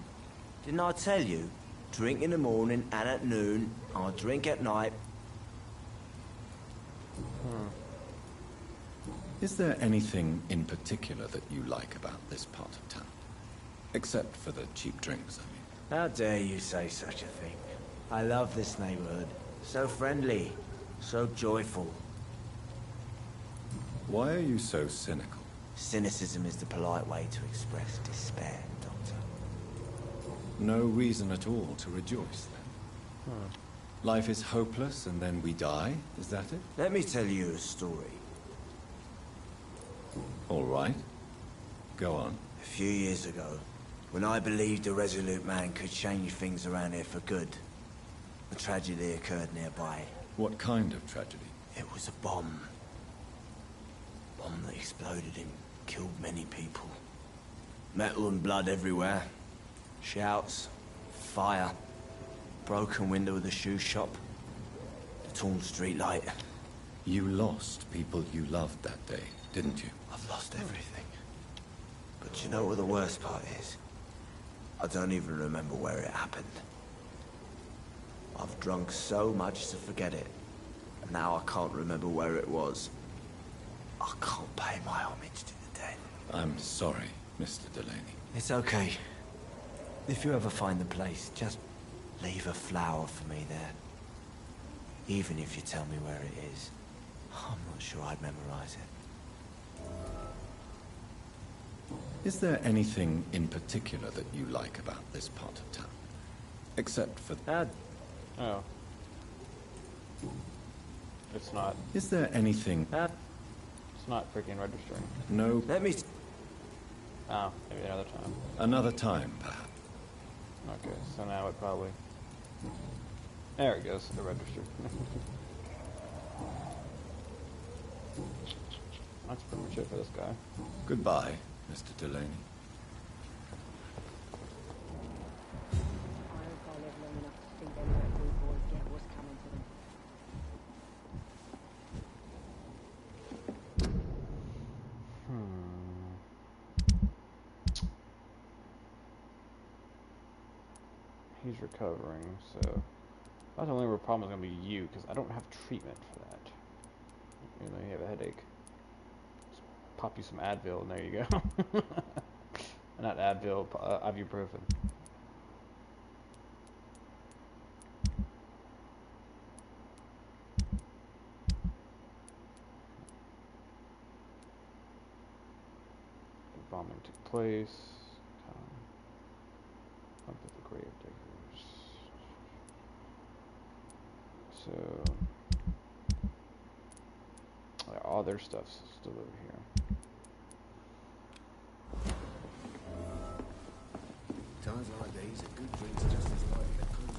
Didn't I tell you? Drink in the morning and at noon. I drink at night. Is there anything in particular that you like about this part of town? Except for the cheap drinks, I mean. How dare you say such a thing? I love this neighborhood. So friendly, so joyful. Why are you so cynical? Cynicism is the polite way to express despair, Doctor. No reason at all to rejoice, then. Life is hopeless and then we die, is that it? Let me tell you a story. All right. Go on. A few years ago, when I believed a resolute man could change things around here for good, a tragedy occurred nearby. What kind of tragedy? It was a bomb. Bomb that exploded and killed many people. Metal and blood everywhere. Shouts, fire, broken window of the shoe shop, the torn street light. You lost people you loved that day, didn't you? I've lost everything. But you know what the worst part is? I don't even remember where it happened. I've drunk so much to forget it. And now I can't remember where it was. I can't pay my homage to the dead. I'm sorry, Mr. Delaney. It's okay. If you ever find the place, just leave a flower for me there. Even if you tell me where it is. I'm not sure I'd memorize it. Is there anything in particular that you like about this part of town? Except for... Oh. It's not. Is there anything... It's not freaking registering. No... Let me... Oh, maybe another time. Another time, perhaps. Okay, so now it probably... There it goes, it registered. That's pretty much it for this guy. Goodbye, Mr. Delaney. I hope I live long enough to see them little boys get what's coming to them. He's recovering, so... That's the only real problem is going to be you, because I don't have treatment for that. You know, you have a headache. Just pop you some Advil, and there you go. Not Advil, ibuprofen. The bombing took place. Up at the grave diggers. So, all their stuff's still over here. Times like these, a good drink's just as likely to come.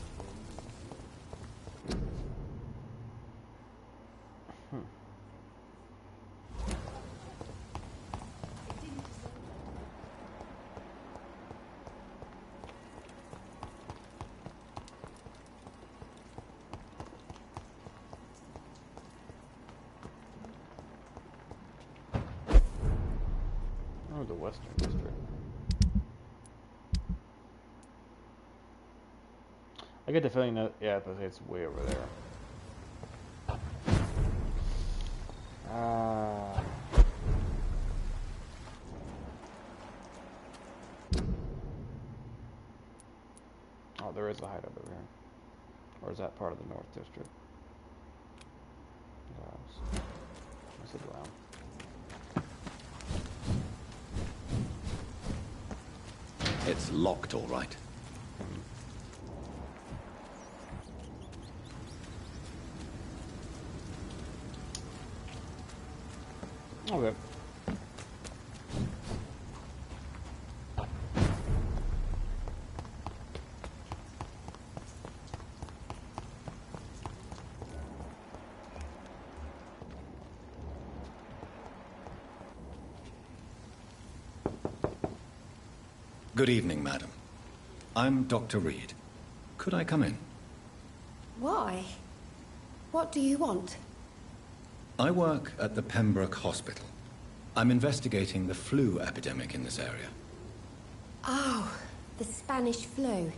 Oh, the Western District. I get the feeling that, yeah, it's way over there. Oh, there is a hideout over here. Or is that part of the North District? I said around. It's locked, all right. Okay. Good evening, madam. I'm Dr. Reed. Could I come in? Why? What do you want? I work at the Pembroke Hospital. I'm investigating the flu epidemic in this area. Oh, the Spanish flu.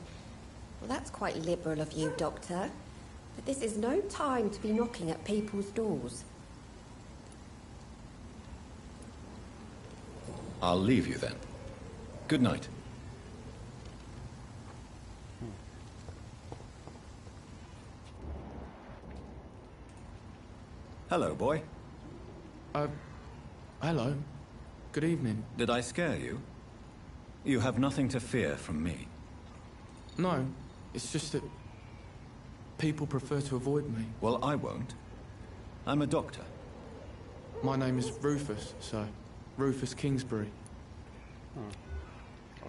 Well, that's quite liberal of you, Doctor. But this is no time to be knocking at people's doors. I'll leave you then. Good night. Hello, boy. Hello. Good evening. Did I scare you? You have nothing to fear from me. No, it's just that people prefer to avoid me. Well, I won't. I'm a doctor. My name is Rufus, sir. Rufus Kingsbury.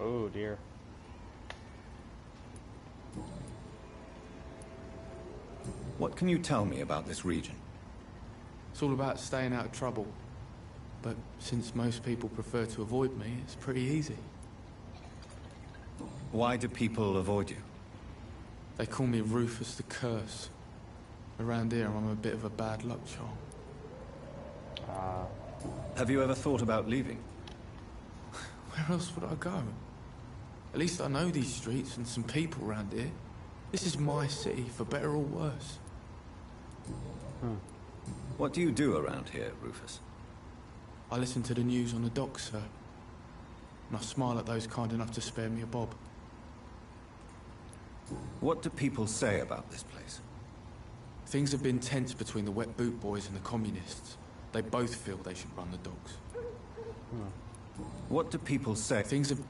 Oh, dear. What can you tell me about this region? It's all about staying out of trouble. But since most people prefer to avoid me, it's pretty easy. Why do people avoid you? They call me Rufus the Curse. Around here, I'm a bit of a bad luck charm. Have you ever thought about leaving? Where else would I go? At least I know these streets and some people around here. This is my city, for better or worse. What do you do around here, Rufus? I listen to the news on the dock, sir. And I smile at those kind enough to spare me a bob. What do people say about this place? Things have been tense between the Wet Boot Boys and the Communists. They both feel they should run the docks. What do people say? Things have...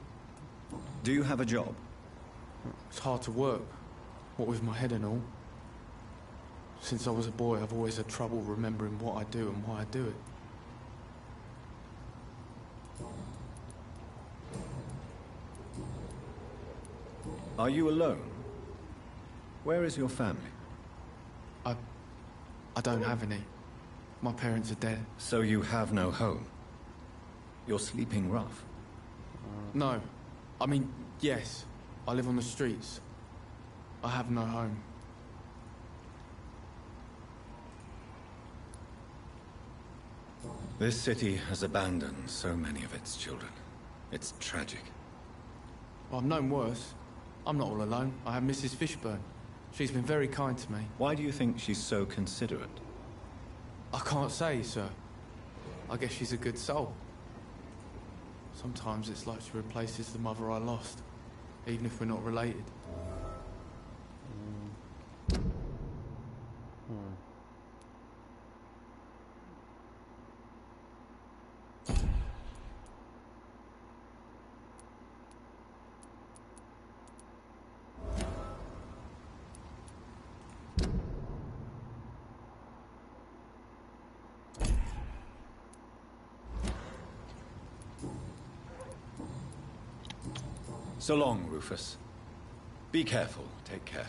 Do you have a job? It's hard to work, what with my head and all. Since I was a boy, I've always had trouble remembering what I do and why I do it. Are you alone? Where is your family? I don't have any. My parents are dead. So you have no home? You're sleeping rough? No. I mean, yes. I live on the streets. I have no home. This city has abandoned so many of its children. It's tragic. Well, I've known worse. I'm not all alone. I have Mrs. Fishburne. She's been very kind to me. Why do you think she's so considerate? I can't say, sir. I guess she's a good soul. Sometimes it's like she replaces the mother I lost, even if we're not related. So long, Rufus. Be careful. Take care.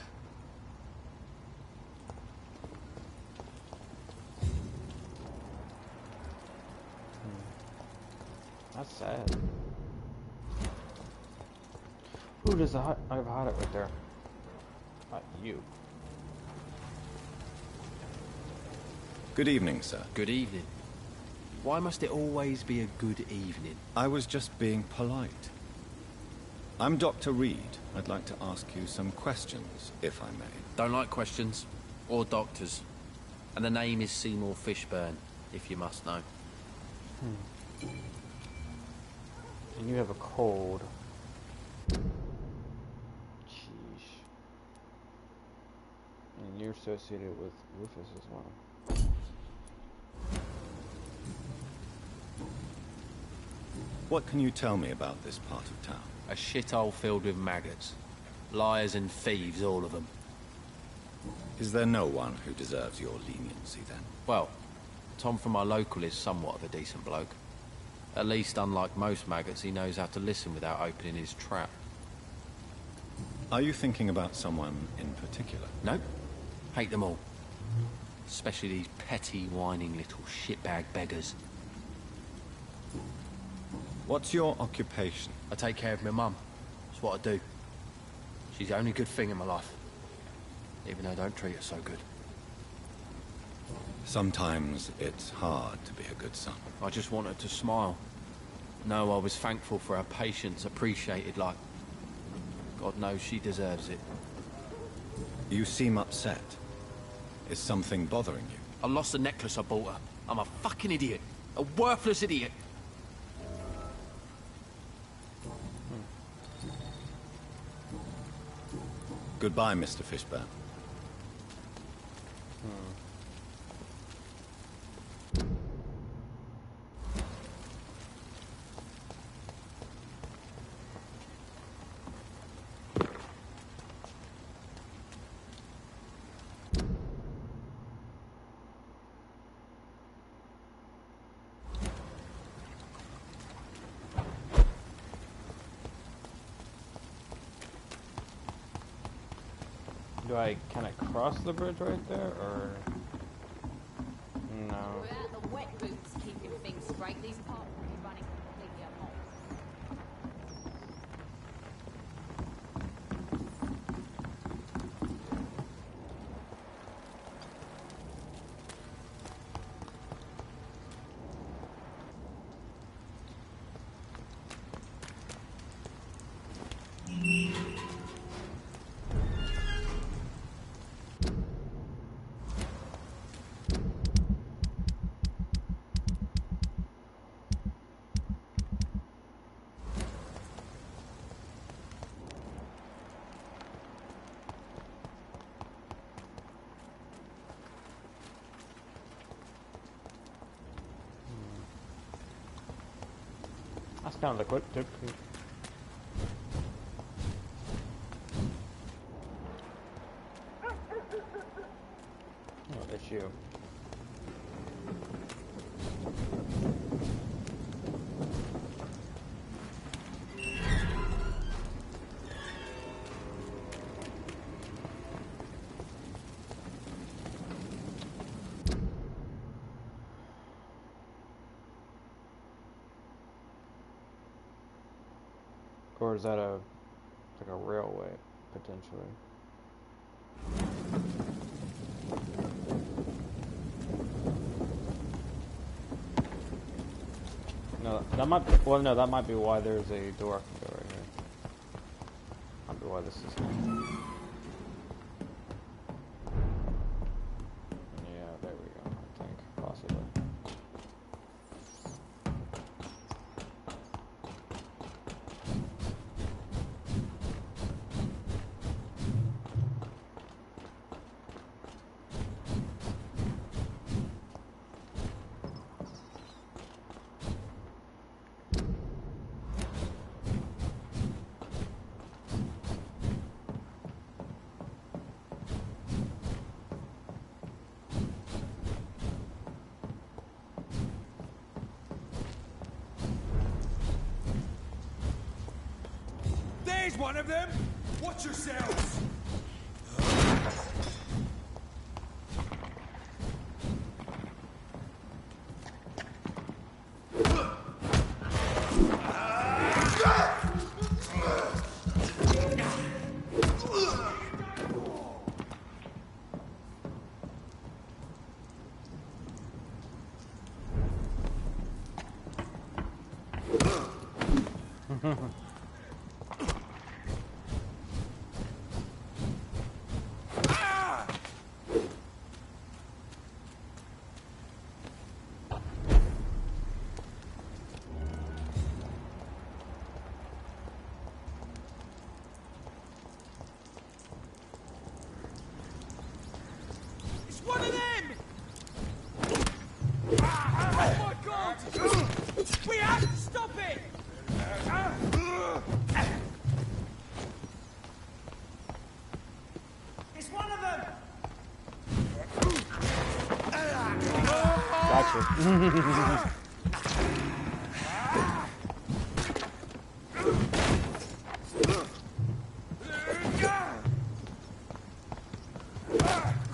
That's sad. Who does I have a hideout right there? Not you. Good evening, sir. Good evening. Why must it always be a good evening? I was just being polite. I'm Dr. Reed. I'd like to ask you some questions, if I may. Don't like questions. Or doctors. And the name is Seymour Fishburne, if you must know. And you have a cold. Sheesh. And you're associated with Rufus as well. What can you tell me about this part of town? A shithole filled with maggots. Liars and thieves, all of them. Is there no one who deserves your leniency, then? Well, Tom from our local is somewhat of a decent bloke. At least, unlike most maggots, he knows how to listen without opening his trap. Are you thinking about someone in particular? Nope. Hate them all. Especially these petty, whining little shitbag beggars. What's your occupation? I take care of my mum. That's what I do. She's the only good thing in my life. Even though I don't treat her so good. Sometimes it's hard to be a good son. I just want her to smile. No, I was thankful for her patience, appreciated like... God knows she deserves it. You seem upset. Is something bothering you? I lost the necklace I bought her. I'm a fucking idiot. A worthless idiot. Goodbye, Mr. Fishburne. Do I kind of cross the bridge right there, or no? Without the wet boots keeping things straight, these parts will be running completely amok. That's kind of the quick tip. Oh, it's you. Or is that like a railway, potentially? No, that might be, well, no, that might be why there's a door I can go right here. Might be why this is here. Yeah, there we go, I think, possibly. There's one of them! Watch yourselves! One of them! Oh my God! We have to stop it! It's one of them! Gotcha.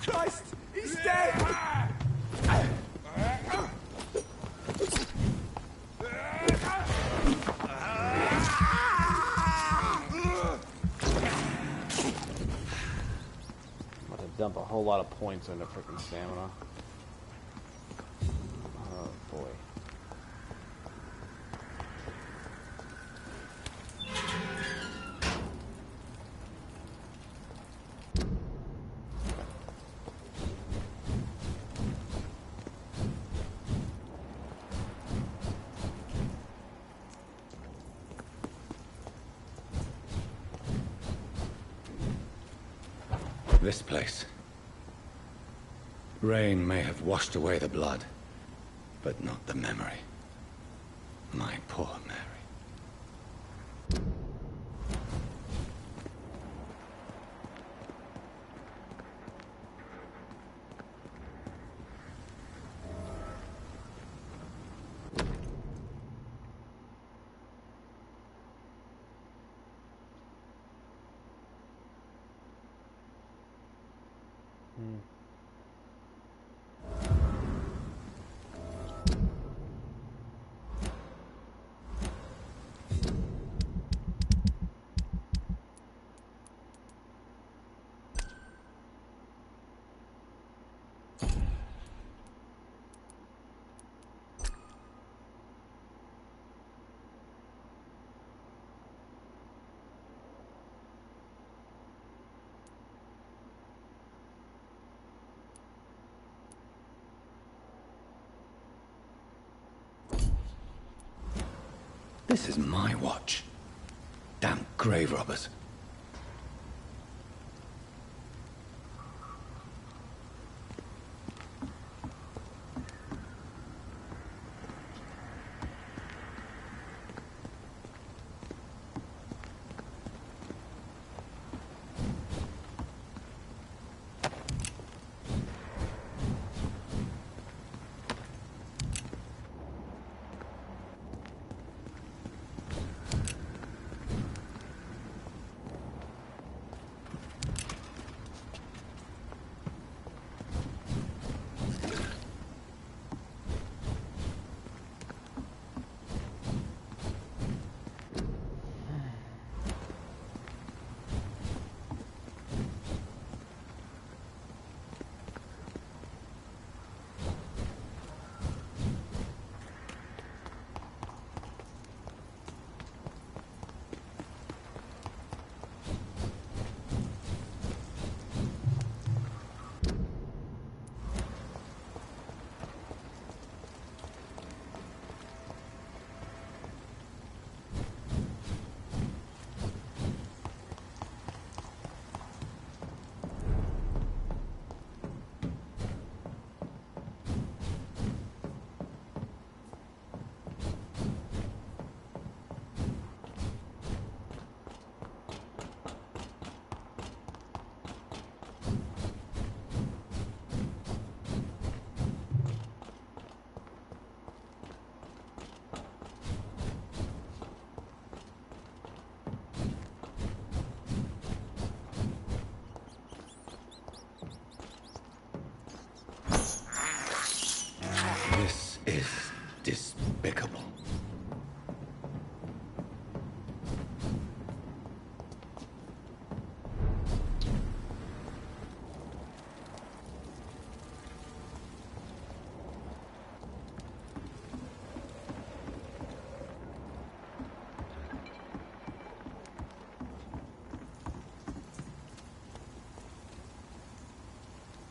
Christ! He's dead! I'm about to dump a whole lot of points into freaking stamina. Oh boy. This place. Rain may have washed away the blood, but not the memory. My poor Mary. This is my watch. Damn grave robbers. This is despicable.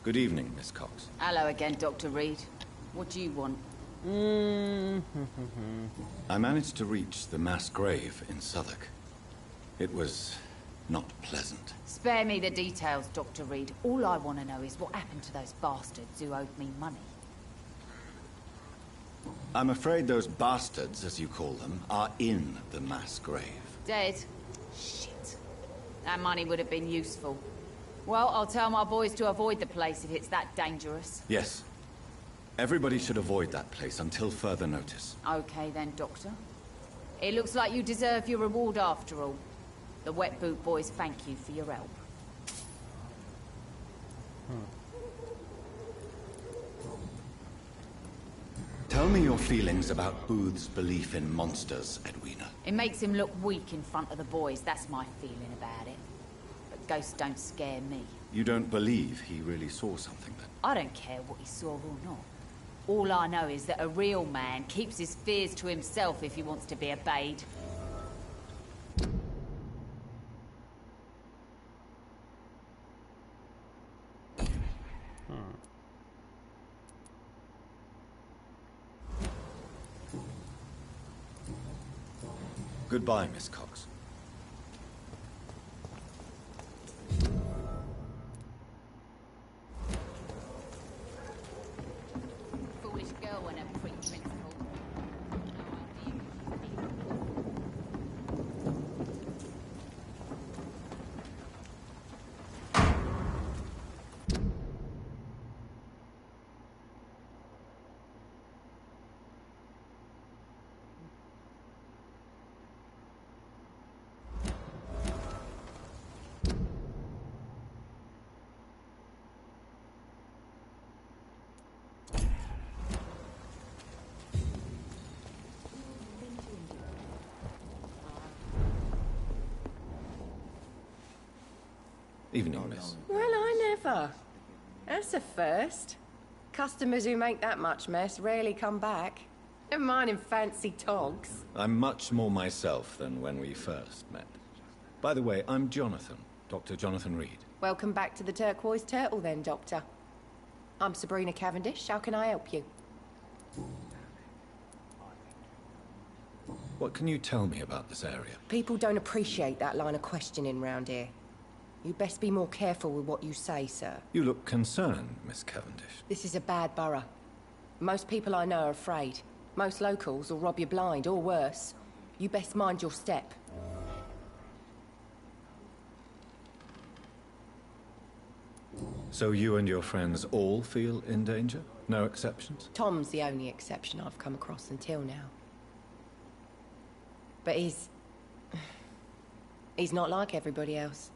Good evening, Miss Cox. Hello again, Dr. Reed. What do you want? I managed to reach the mass grave in Southwark. It was not pleasant. Spare me the details, Dr. Reed. All I want to know is what happened to those bastards who owed me money. I'm afraid those bastards, as you call them, are in the mass grave. Dead? Shit. That money would have been useful. Well, I'll tell my boys to avoid the place if it's that dangerous. Yes. Everybody should avoid that place until further notice. Okay then, Doctor. It looks like you deserve your reward after all. The Wet Boot Boys thank you for your help. Tell me your feelings about Booth's belief in monsters, Edwina. It makes him look weak in front of the boys, that's my feeling about it. But ghosts don't scare me. You don't believe he really saw something then? I don't care what he saw or not. All I know is that a real man keeps his fears to himself if he wants to be obeyed. Goodbye, Miss Cox. Evening, miss. Well, I never. That's a first. Customers who make that much mess rarely come back. Never mind in fancy togs. I'm much more myself than when we first met. By the way, I'm Jonathan, Dr. Jonathan Reed. Welcome back to the Turquoise Turtle then, Doctor. I'm Sabrina Cavendish. How can I help you? What can you tell me about this area? People don't appreciate that line of questioning round here. You'd best be more careful with what you say, sir. You look concerned, Miss Cavendish. This is a bad borough. Most people I know are afraid. Most locals will rob you blind, or worse. You best mind your step. So you and your friends all feel in danger? No exceptions? Tom's the only exception I've come across until now. But he's not like everybody else.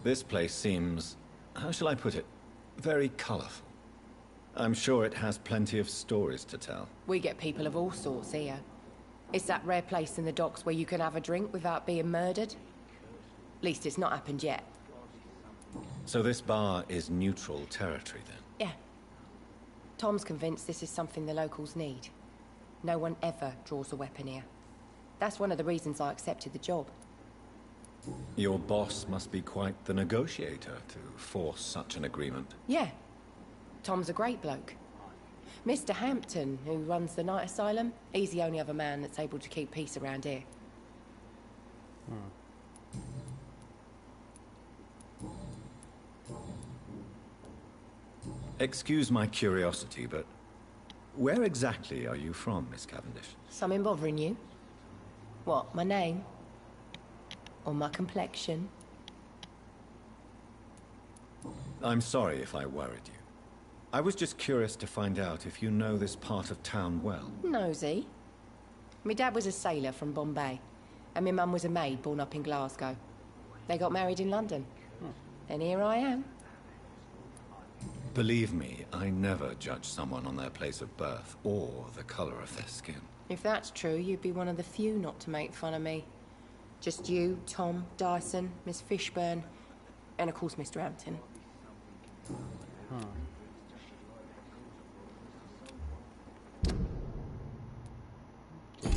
This place seems, how shall I put it, very colourful. I'm sure it has plenty of stories to tell. We get people of all sorts here. It's that rare place in the docks where you can have a drink without being murdered. At least it's not happened yet. So this bar is neutral territory then? Yeah. Tom's convinced this is something the locals need. No one ever draws a weapon here. That's one of the reasons I accepted the job. Your boss must be quite the negotiator to force such an agreement. Yeah. Tom's a great bloke. Mr. Hampton, who runs the night asylum, he's the only other man that's able to keep peace around here. Excuse my curiosity, but where exactly are you from, Miss Cavendish? Something bothering you? What, my name? Or my complexion? I'm sorry if I worried you. I was just curious to find out if you know this part of town well. Nosy. My dad was a sailor from Bombay, and my mum was a maid born up in Glasgow. They got married in London. And here I am. Believe me, I never judge someone on their place of birth or the color of their skin. If that's true, you'd be one of the few not to make fun of me. Just you, Tom, Dyson, Miss Fishburne, and of course Mr. Hampton.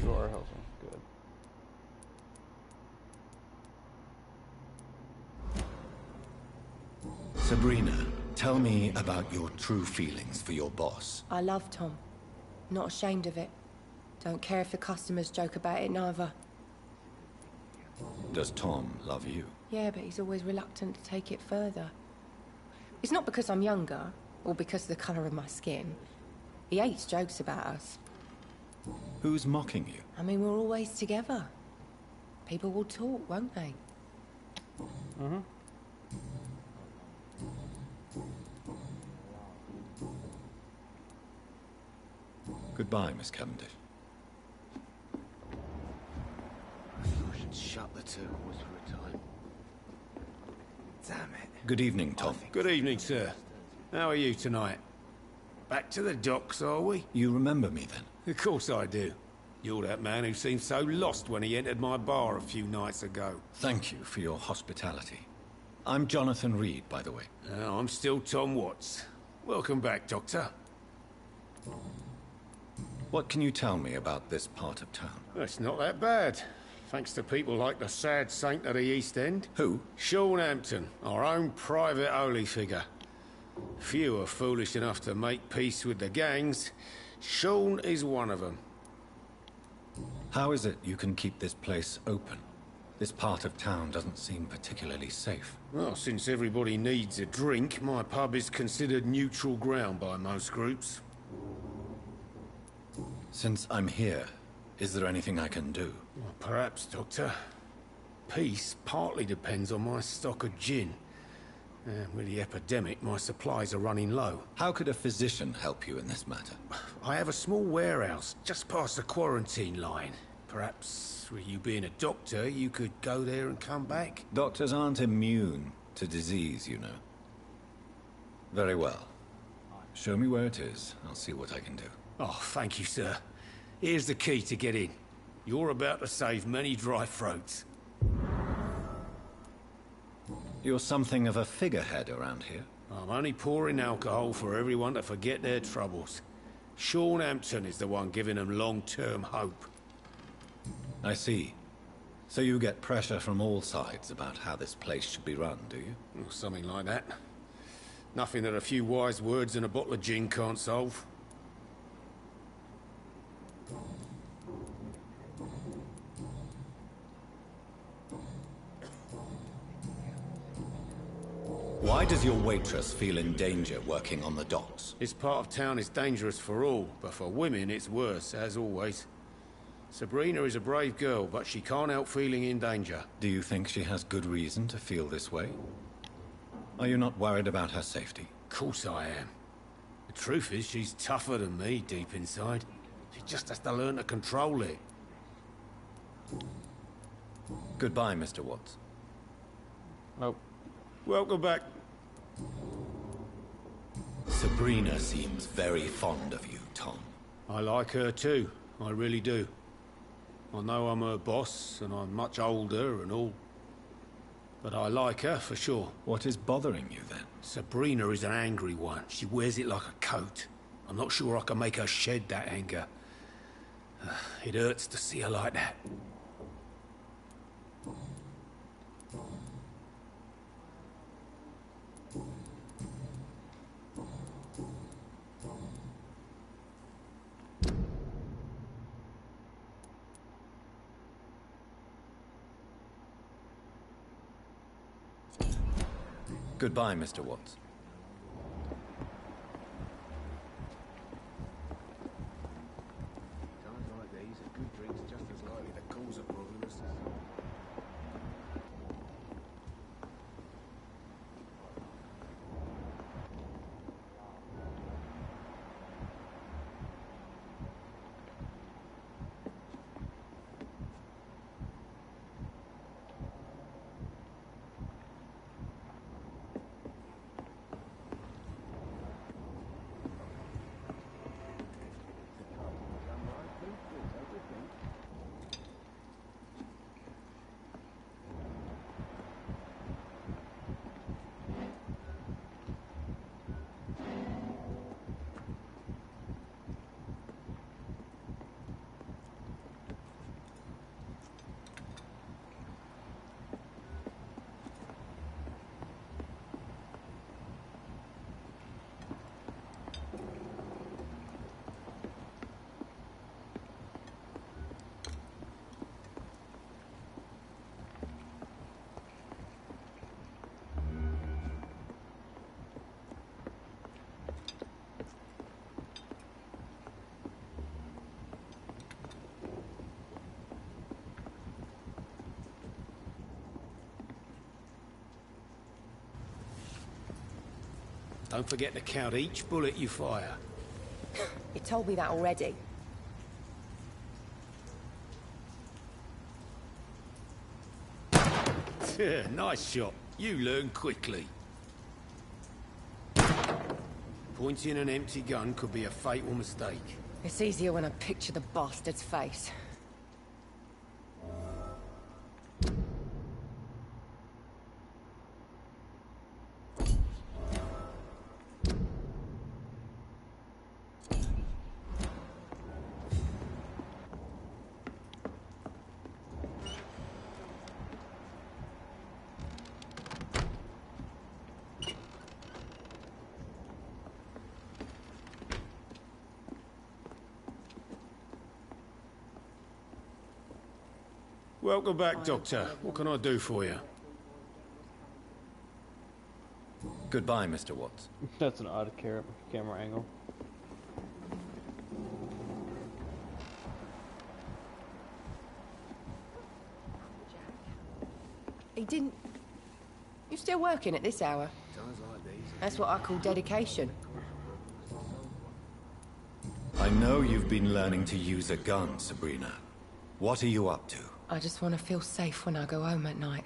Drawer helping. Good. Sabrina, tell me about your true feelings for your boss. I love Tom. Not ashamed of it. Don't care if the customers joke about it, neither. Does Tom love you? Yeah, but he's always reluctant to take it further. It's not because I'm younger, or because of the colour of my skin. He hates jokes about us. Who's mocking you? I mean, we're always together. People will talk, won't they? Goodbye, Miss Cavendish. I should shut the turquoise for a time. Damn it. Good evening, Tom. Good evening, sir. How are you tonight? Back to the docks, are we? You remember me then? Of course I do. You're that man who seemed so lost when he entered my bar a few nights ago. Thank you for your hospitality. I'm Jonathan Reed, by the way. I'm still Tom Watts. Welcome back, Doctor. What can you tell me about this part of town? It's not that bad. Thanks to people like the sad saint of the East End. Who? Sean Hampton, our own private holy figure. Few are foolish enough to make peace with the gangs. Sean is one of them. How is it you can keep this place open? This part of town doesn't seem particularly safe. Well, since everybody needs a drink, my pub is considered neutral ground by most groups. Since I'm here, is there anything I can do? Well, perhaps, Doctor. Peace partly depends on my stock of gin. With the epidemic, my supplies are running low. How could a physician help you in this matter? I have a small warehouse just past the quarantine line. Perhaps, with you being a doctor, you could go there and come back? Doctors aren't immune to disease, you know. Very well. Show me where it is. I'll see what I can do. Oh, thank you, sir. Here's the key to get in. You're about to save many dry throats. You're something of a figurehead around here. I'm only pouring alcohol for everyone to forget their troubles. Sean Hampton is the one giving them long-term hope. I see. So you get pressure from all sides about how this place should be run, do you? Or something like that. Nothing that a few wise words and a bottle of gin can't solve. Why does your waitress feel in danger working on the docks? This part of town is dangerous for all, but for women it's worse, as always. Sabrina is a brave girl, but she can't help feeling in danger. Do you think she has good reason to feel this way? Are you not worried about her safety? Of course I am. The truth is, she's tougher than me deep inside. She just has to learn to control it. Goodbye, Mr. Watts. Nope. Welcome back. Sabrina seems very fond of you, Tom. I like her too. I really do. I know I'm her boss, and I'm much older and all. But I like her, for sure. What is bothering you, then? Sabrina is an angry one. She wears it like a coat. I'm not sure I can make her shed that anger. It hurts to see her like that. Goodbye, Mr. Watts. Times like these, a good drink's just as likely to cause a problem as... Don't forget to count each bullet you fire. You told me that already. Nice shot. You learn quickly. Pointing an empty gun could be a fatal mistake. It's easier when I picture the bastard's face. Welcome back, Doctor. What can I do for you? Goodbye, Mr. Watts. That's an odd camera angle. He didn't... You still working at this hour? That's what I call dedication. I know you've been learning to use a gun, Sabrina. What are you up to? I just want to feel safe when I go home at night.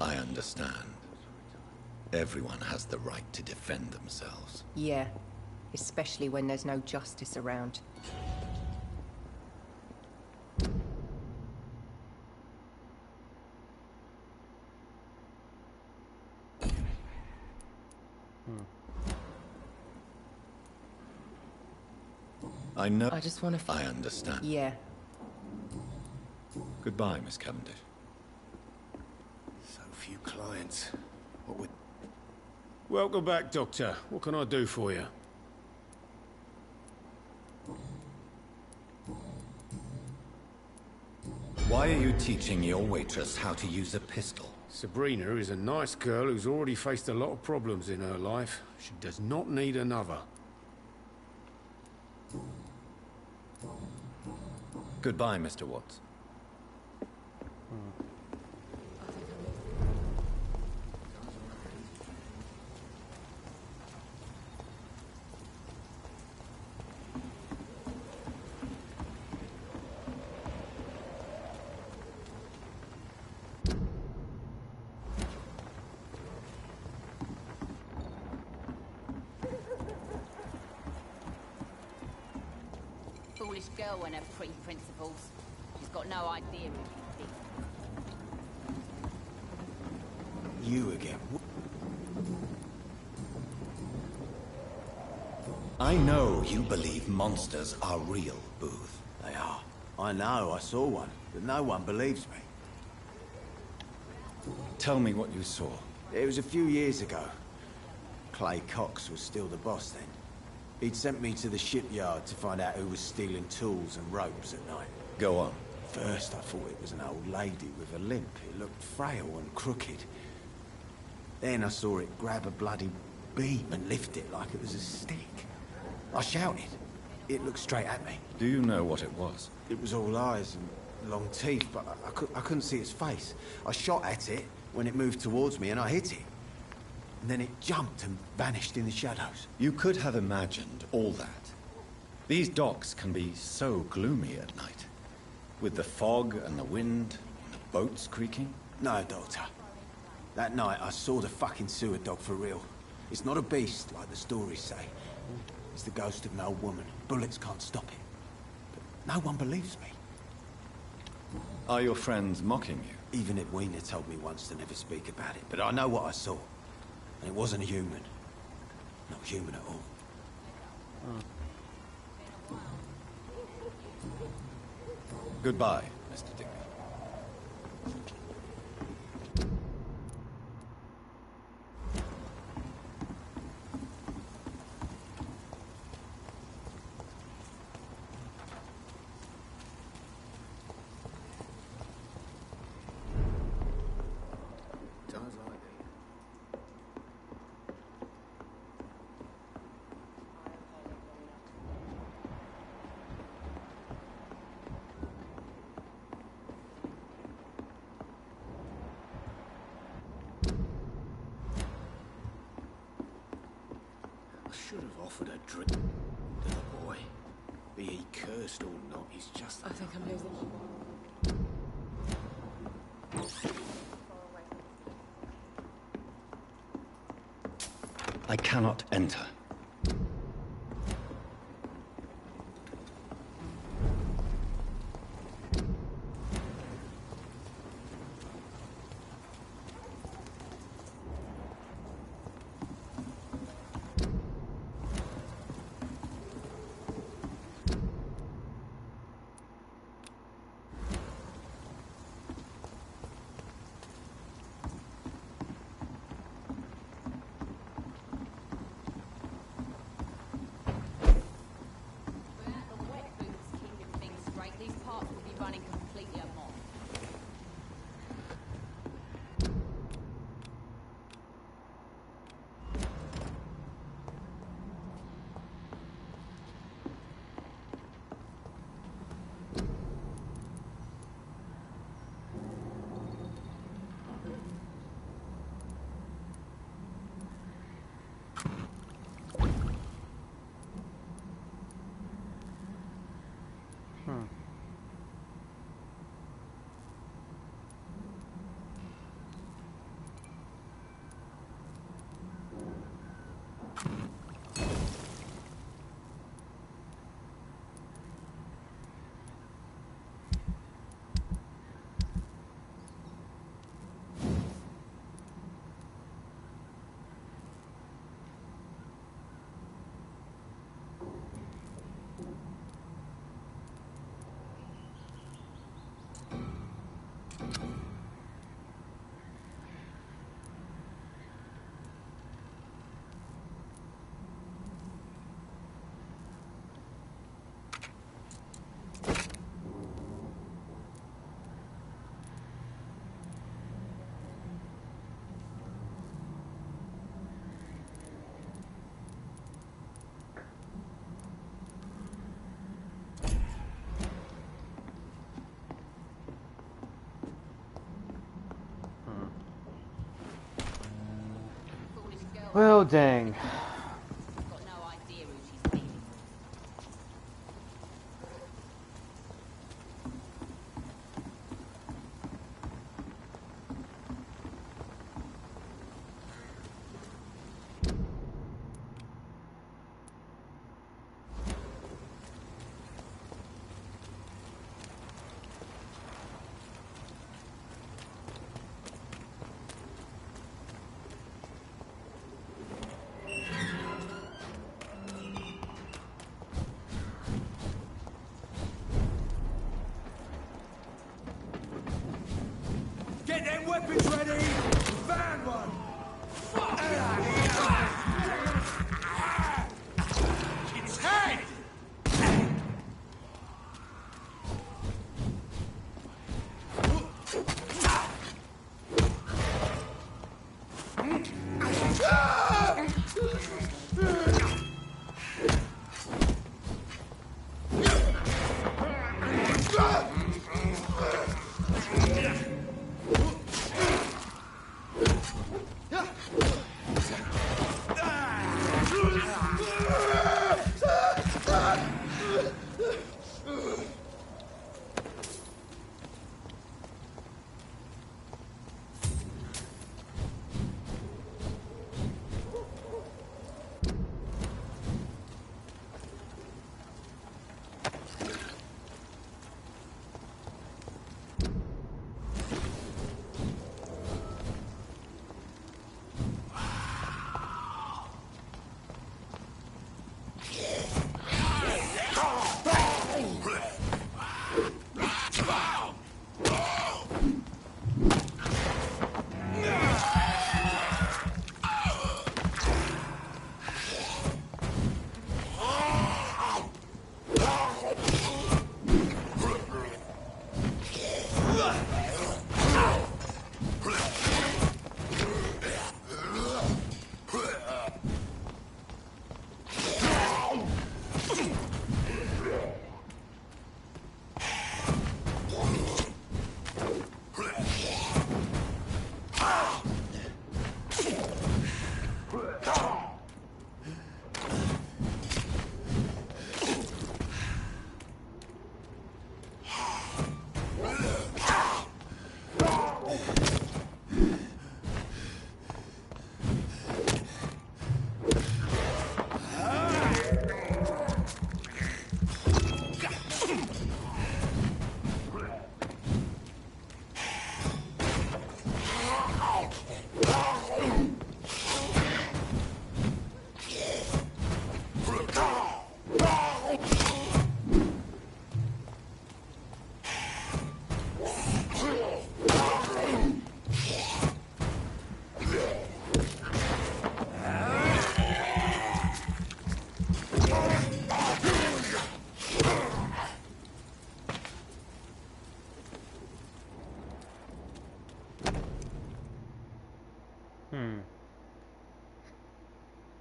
I understand. Everyone has the right to defend themselves. Yeah, especially when there's no justice around. I know. I just want to... I understand. Yeah. Goodbye, Miss Cavendish. So few clients. What would... Welcome back, Doctor. What can I do for you? Why are you teaching your waitress how to use a pistol? Sabrina is a nice girl who's already faced a lot of problems in her life. She does not need another. Goodbye, Mr. Watts. Foolish girl and her pre-principles. She's got no idea of anything. You again. I know you believe monsters are real, Booth. They are. I know, I saw one, but no one believes me. Tell me what you saw. It was a few years ago. Clay Cox was still the boss then. He'd sent me to the shipyard to find out who was stealing tools and ropes at night. Go on. First I thought it was an old lady with a limp. It looked frail and crooked. Then I saw it grab a bloody beam and lift it like it was a stick. I shouted. It looked straight at me. Do you know what it was? It was all eyes and long teeth, but I couldn't see its face. I shot at it when it moved towards me and I hit it. And then it jumped and vanished in the shadows. You could have imagined all that. These docks can be so gloomy at night. With the fog and the wind and the boats creaking. No, Doctor. That night I saw the fucking sewer dog for real. It's not a beast like the stories say. It's the ghost of an old woman. Bullets can't stop it. But no one believes me. Are your friends mocking you? Even Edwina told me once to never speak about it, but I know what I saw. And it wasn't a human. Not human at all. Goodbye, Mr. Digby. Should have offered a drink to the boy. Be he cursed or not, he's just... I think I'm losing. I cannot enter. Well, dang. I've got no idea who she's dealing with. Get them weapons ready! Found one! Its head!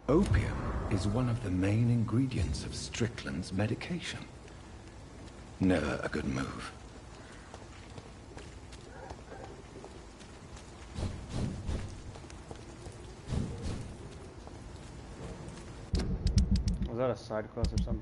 Opium is one of the main ingredients of Strickland's medication. Never a good move. Was that a side quest or something?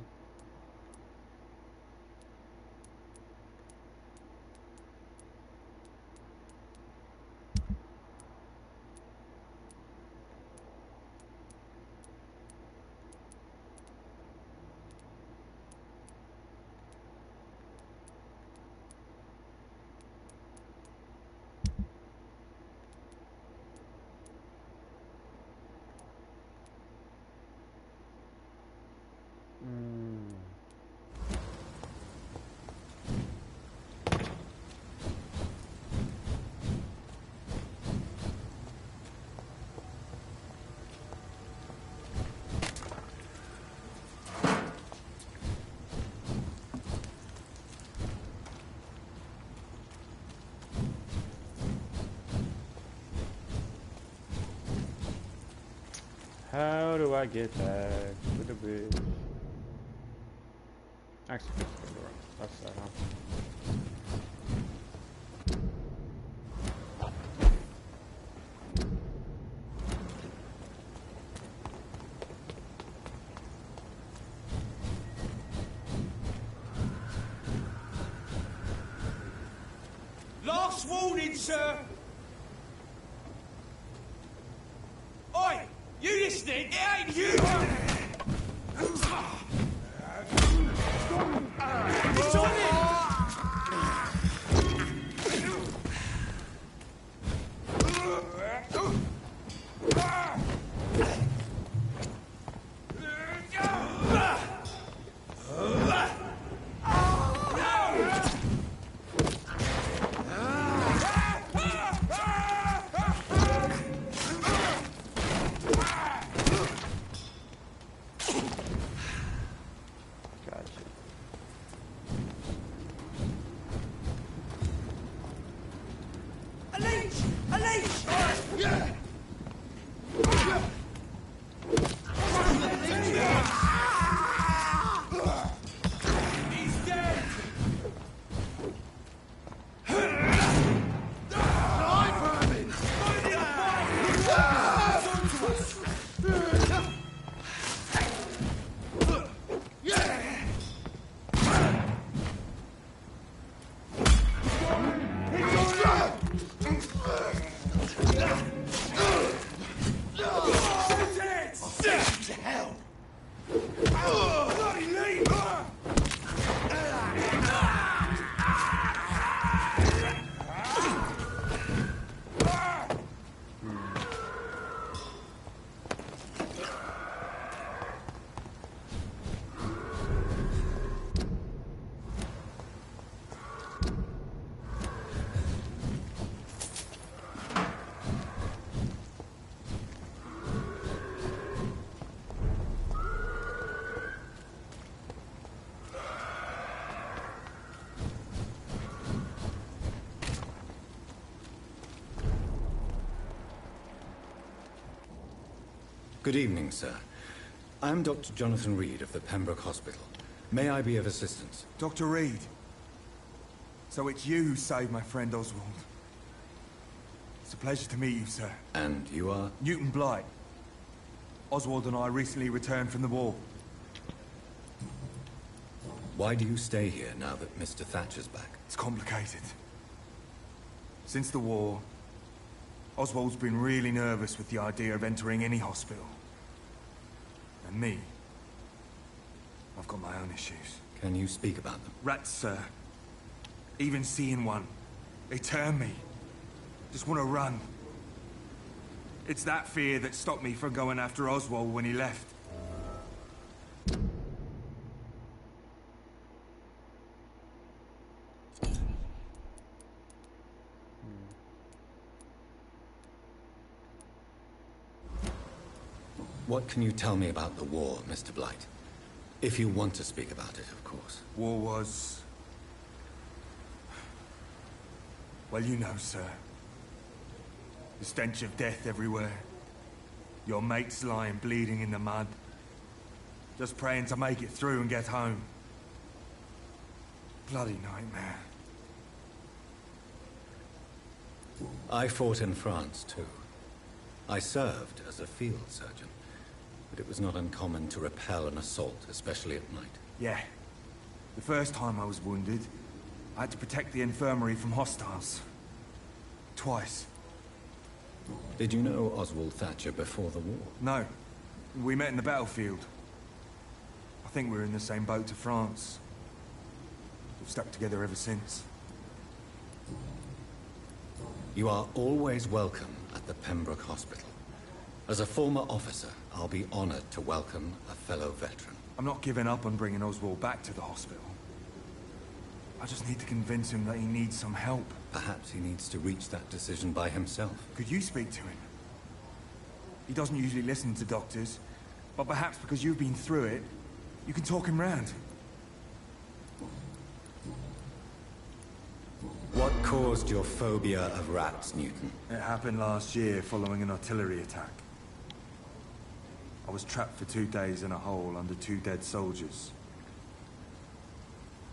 How do I get back to the bridge? Actually, that's that, huh? Last warning, sir! Oi! You listening? It ain't you! It's on him! Good evening, sir. I'm Dr. Jonathan Reed of the Pembroke Hospital. May I be of assistance? Dr. Reed. So it's you who saved my friend Oswald. It's a pleasure to meet you, sir. And you are? Newton Blight. Oswald and I recently returned from the war. Why do you stay here now that Mr. Thatcher's back? It's complicated. Since the war, Oswald's been really nervous with the idea of entering any hospital. And me, I've got my own issues. Can you speak about them? Rats, sir. Even seeing one, they turn me. Just want to run. It's that fear that stopped me from going after Oswald when he left. What can you tell me about the war, Mr. Blight? If you want to speak about it, of course. War was... well, you know, sir. The stench of death everywhere. Your mates lying bleeding in the mud. Just praying to make it through and get home. Bloody nightmare. I fought in France, too. I served as a field surgeon. But it was not uncommon to repel an assault, especially at night. Yeah. The first time I was wounded, I had to protect the infirmary from hostiles. Twice. Did you know Oswald Thatcher before the war? No. We met in the battlefield. I think we're in the same boat to France. We've stuck together ever since. You are always welcome at the Pembroke Hospital. As a former officer, I'll be honored to welcome a fellow veteran. I'm not giving up on bringing Oswald back to the hospital. I just need to convince him that he needs some help. Perhaps he needs to reach that decision by himself. Could you speak to him? He doesn't usually listen to doctors, but perhaps because you've been through it, you can talk him round. What caused your phobia of rats, Newton? It happened last year following an artillery attack. I was trapped for 2 days in a hole under 2 dead soldiers.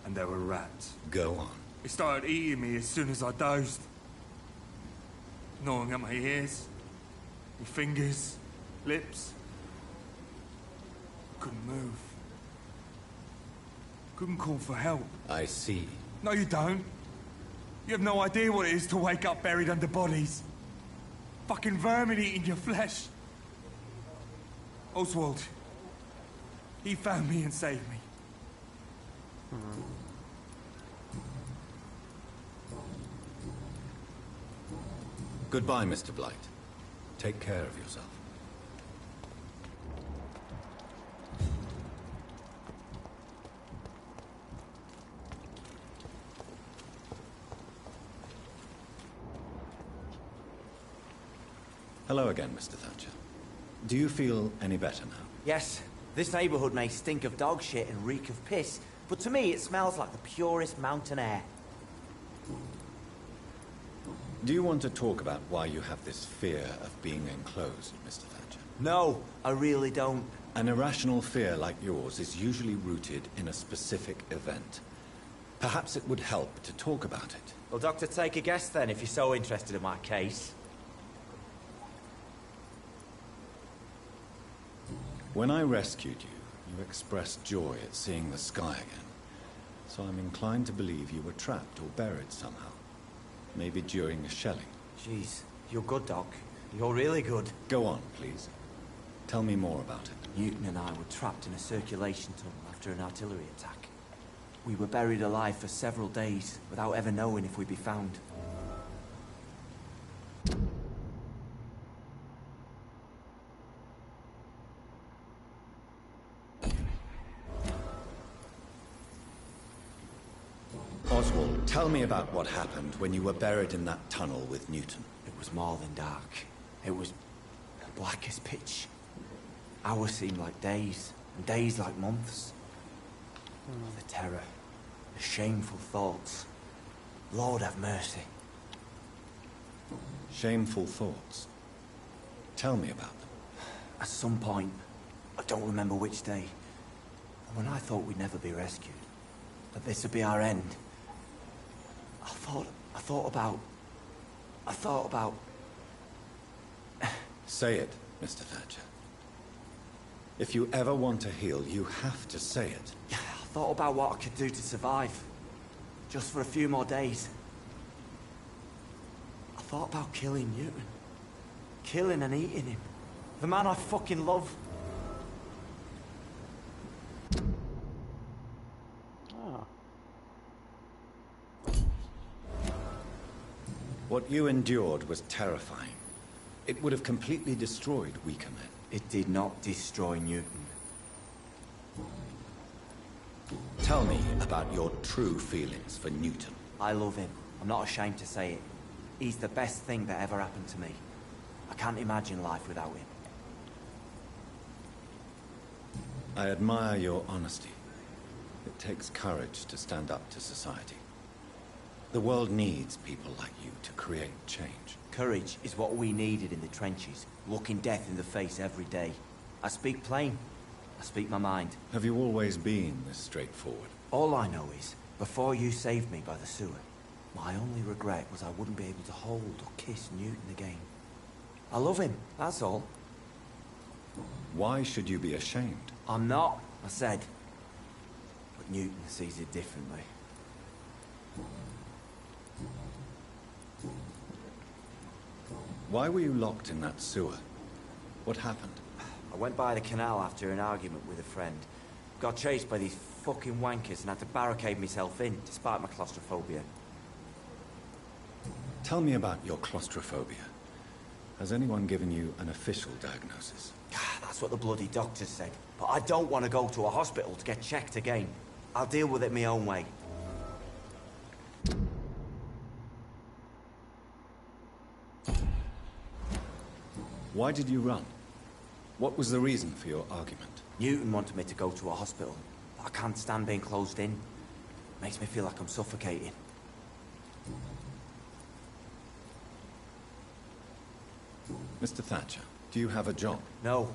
And there were rats. Go on. It started eating me as soon as I dozed. Gnawing at my ears, my fingers, lips. Couldn't move. Couldn't call for help. I see. No, you don't. You have no idea what it is to wake up buried under bodies. Fucking vermin eating your flesh. Oswald. He found me and saved me. Goodbye, Mr. Blight. Take care of yourself. Hello again, Mr. Thatcher. Do you feel any better now? Yes, this neighborhood may stink of dog shit and reek of piss, but to me it smells like the purest mountain air. Do you want to talk about why you have this fear of being enclosed, Mr. Thatcher? No, I really don't. An irrational fear like yours is usually rooted in a specific event. Perhaps it would help to talk about it. Well, Doctor, take a guess then, if you're so interested in my case. When I rescued you, you expressed joy at seeing the sky again. So I'm inclined to believe you were trapped or buried somehow. Maybe during a shelling. Jeez, you're good, Doc. You're really good. Go on, please. Tell me more about it. Newton and I were trapped in a circulation tunnel after an artillery attack. We were buried alive for several days without ever knowing if we'd be found. Oswald, tell me about what happened when you were buried in that tunnel with Newton. It was more than dark. It was black as pitch. Hours seemed like days, and days like months. The terror, the shameful thoughts. Lord have mercy. Shameful thoughts. Tell me about them. At some point, I don't remember which day, when I thought we'd never be rescued, that this would be our end, I thought about... Say it, Mr. Thatcher. If you ever want to heal, you have to say it. I thought about what I could do to survive. Just for a few more days. I thought about killing Newton. Killing and eating him. The man I fucking love. What you endured was terrifying. It would have completely destroyed weaker men. It did not destroy Newton. Tell me about your true feelings for Newton. I love him. I'm not ashamed to say it. He's the best thing that ever happened to me. I can't imagine life without him. I admire your honesty. It takes courage to stand up to society. The world needs people like you to create change. Courage is what we needed in the trenches, looking death in the face every day. I speak plain. I speak my mind. Have you always been this straightforward? All I know is, before you saved me by the sewer, my only regret was I wouldn't be able to hold or kiss Newton again. I love him, that's all. Why should you be ashamed? I'm not, I said. But Newton sees it differently. Why were you locked in that sewer? What happened? I went by the canal after an argument with a friend. Got chased by these fucking wankers and had to barricade myself in, despite my claustrophobia. Tell me about your claustrophobia. Has anyone given you an official diagnosis? That's what the bloody doctors said. But I don't want to go to a hospital to get checked again. I'll deal with it my own way. Why did you run? What was the reason for your argument? Newton wanted me to go to a hospital, but I can't stand being closed in. Makes me feel like I'm suffocating. Mr. Thatcher, do you have a job? No.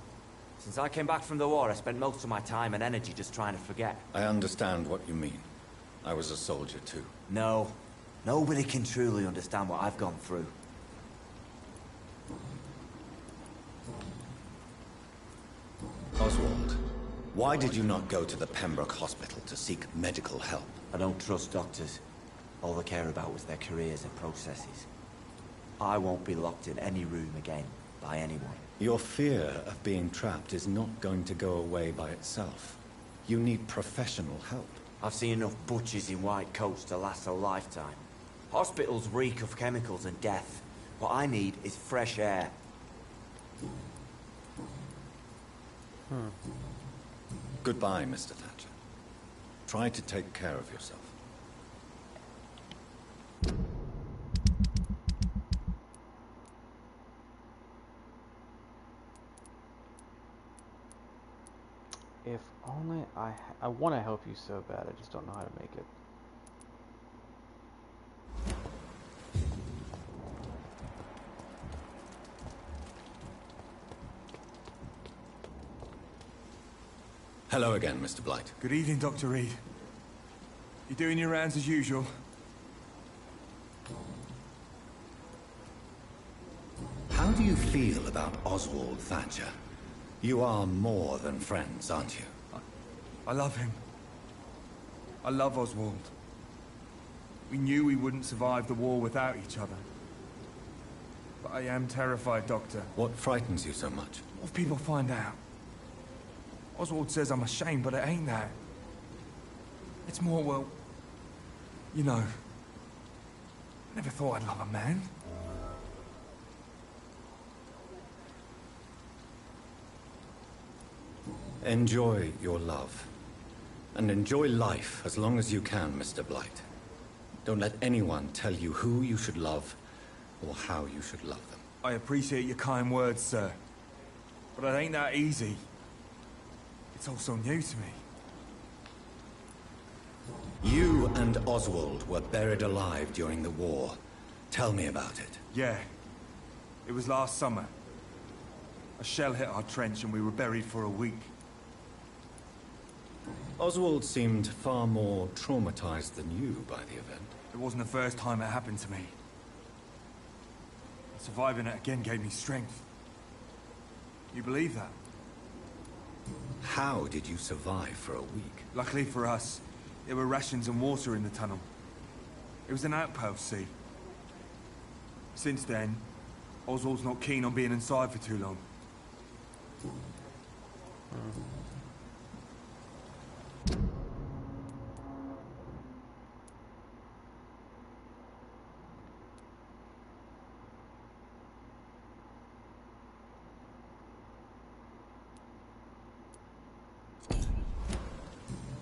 Since I came back from the war, I spent most of my time and energy just trying to forget. I understand what you mean. I was a soldier too. No. Nobody can truly understand what I've gone through. Oswald, why did you not go to the Pembroke Hospital to seek medical help? I don't trust doctors. All they care about was their careers and processes. I won't be locked in any room again by anyone. Your fear of being trapped is not going to go away by itself. You need professional help. I've seen enough butchers in white coats to last a lifetime. Hospitals reek of chemicals and death. What I need is fresh air. Goodbye, Mr. Thatcher. Try to take care of yourself. If only I want to help you so bad, I just don't know how to make it. Hello again, Mr. Blight. Good evening, Dr. Reed. You doing your rounds as usual? How do you feel about Oswald Thatcher? You are more than friends, aren't you? I love him. I love Oswald. We knew we wouldn't survive the war without each other. But I am terrified, Doctor. What frightens you so much? What if people find out? Oswald says I'm ashamed, but it ain't that. It's more, well, you know, I never thought I'd love a man. Enjoy your love. And enjoy life as long as you can, Mr. Blight. Don't let anyone tell you who you should love or how you should love them. I appreciate your kind words, sir. But it ain't that easy. It's all so new to me. You and Oswald were buried alive during the war. Tell me about it. Yeah. It was last summer. A shell hit our trench and we were buried for a week. Oswald seemed far more traumatized than you by the event. It wasn't the first time it happened to me. Surviving it again gave me strength. You believe that? How did you survive for a week? Luckily for us, there were rations and water in the tunnel. It was an outpost, see? Since then, Oswald's not keen on being inside for too long.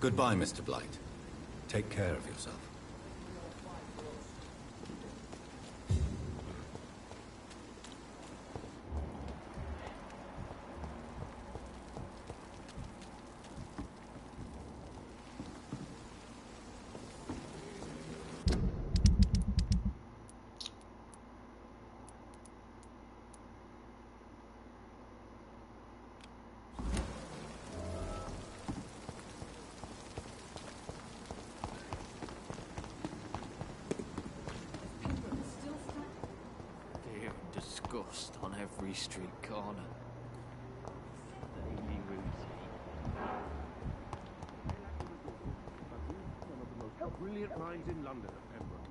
Goodbye, Mr. Blight. Take care of yourself. Disgust on every street corner. Daily routine. Brilliant minds in London, Pembroke.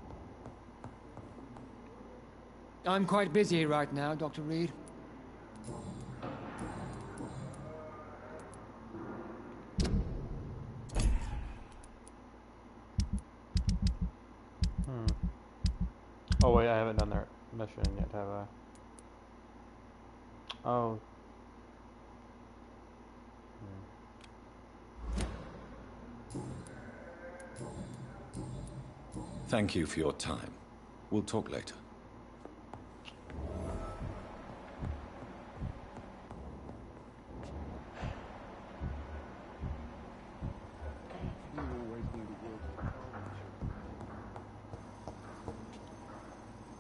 I'm quite busy right now, Dr. Reed. Oh wait, I haven't done that mission yet, have I? Oh. Thank you for your time. We'll talk later.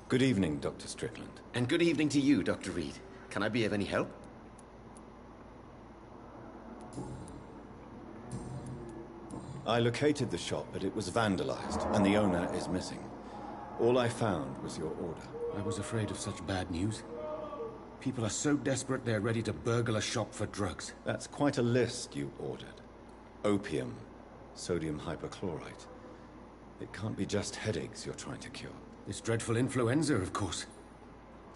Good evening, Dr. Strickland. And good evening to you, Dr. Reed. Can I be of any help? I located the shop, but it was vandalized, and the owner is missing. All I found was your order. I was afraid of such bad news. People are so desperate they're ready to burgle a shop for drugs. That's quite a list you ordered. Opium, sodium hypochlorite. It can't be just headaches you're trying to cure. This dreadful influenza, of course.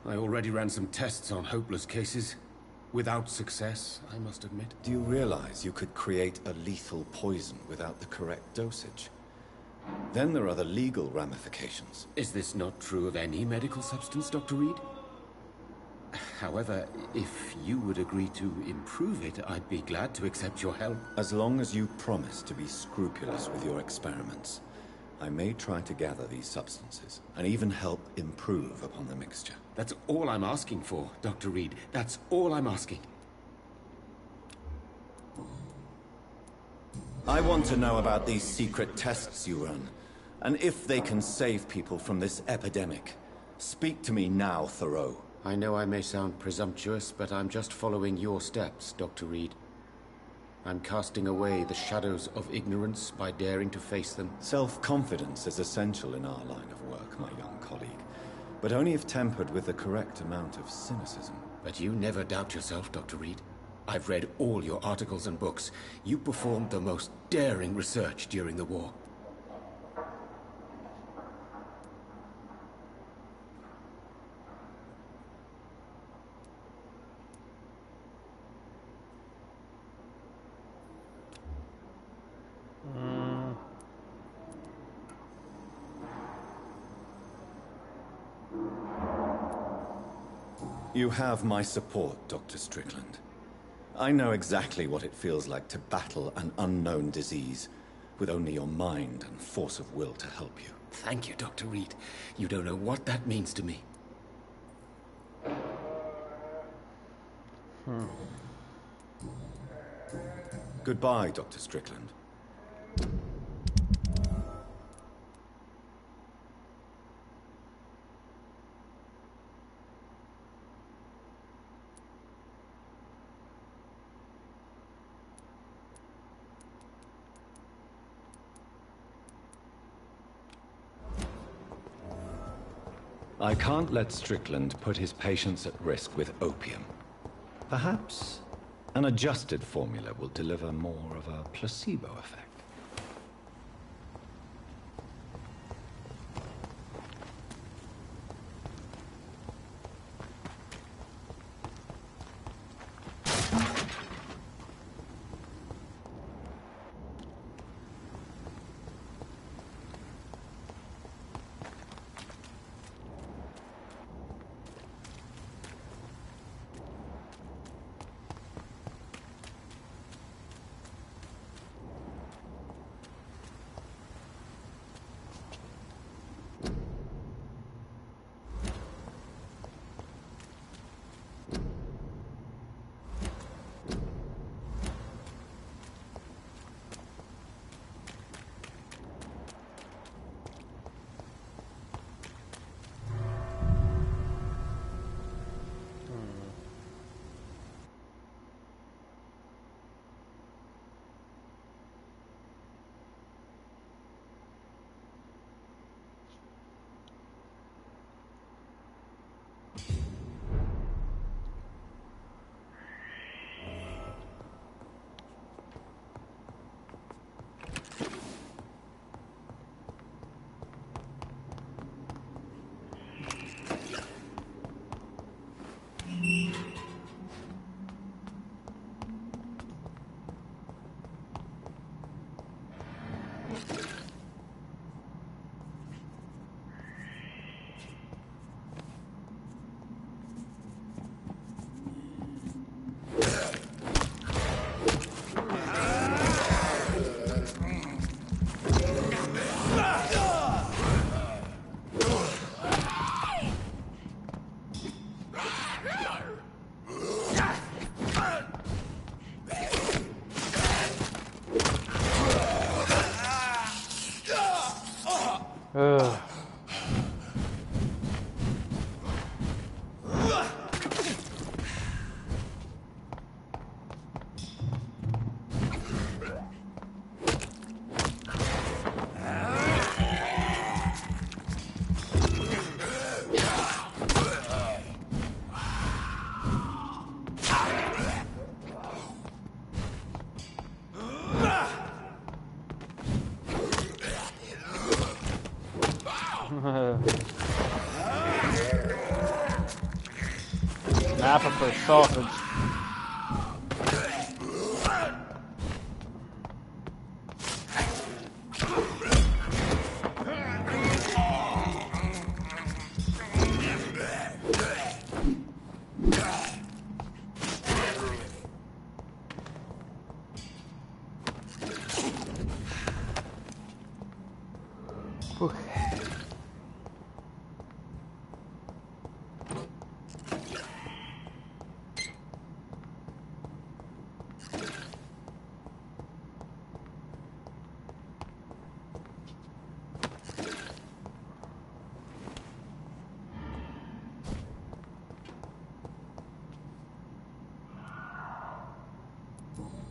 I already ran some tests on hopeless cases. Without success, I must admit. Do you realize you could create a lethal poison without the correct dosage? Then there are the legal ramifications. Is this not true of any medical substance, Dr. Reed? However, if you would agree to improve it, I'd be glad to accept your help. As long as you promise to be scrupulous with your experiments, I may try to gather these substances, and even help improve upon the mixture. That's all I'm asking for, Dr. Reed. That's all I'm asking. I want to know about these secret tests you run, and if they can save people from this epidemic. Speak to me now, Thoreau. I know I may sound presumptuous, but I'm just following your steps, Dr. Reed. I'm casting away the shadows of ignorance by daring to face them. Self-confidence is essential in our line of work, my young colleague, but only if tempered with the correct amount of cynicism. But you never doubt yourself, Dr. Reed. I've read all your articles and books. You performed the most daring research during the war. You have my support, Dr. Strickland. I know exactly what it feels like to battle an unknown disease with only your mind and force of will to help you. Thank you, Dr. Reed. You don't know what that means to me. Goodbye, Dr. Strickland. I can't let Strickland put his patients at risk with opium. Perhaps an adjusted formula will deliver more of a placebo effect. Napa for sausage.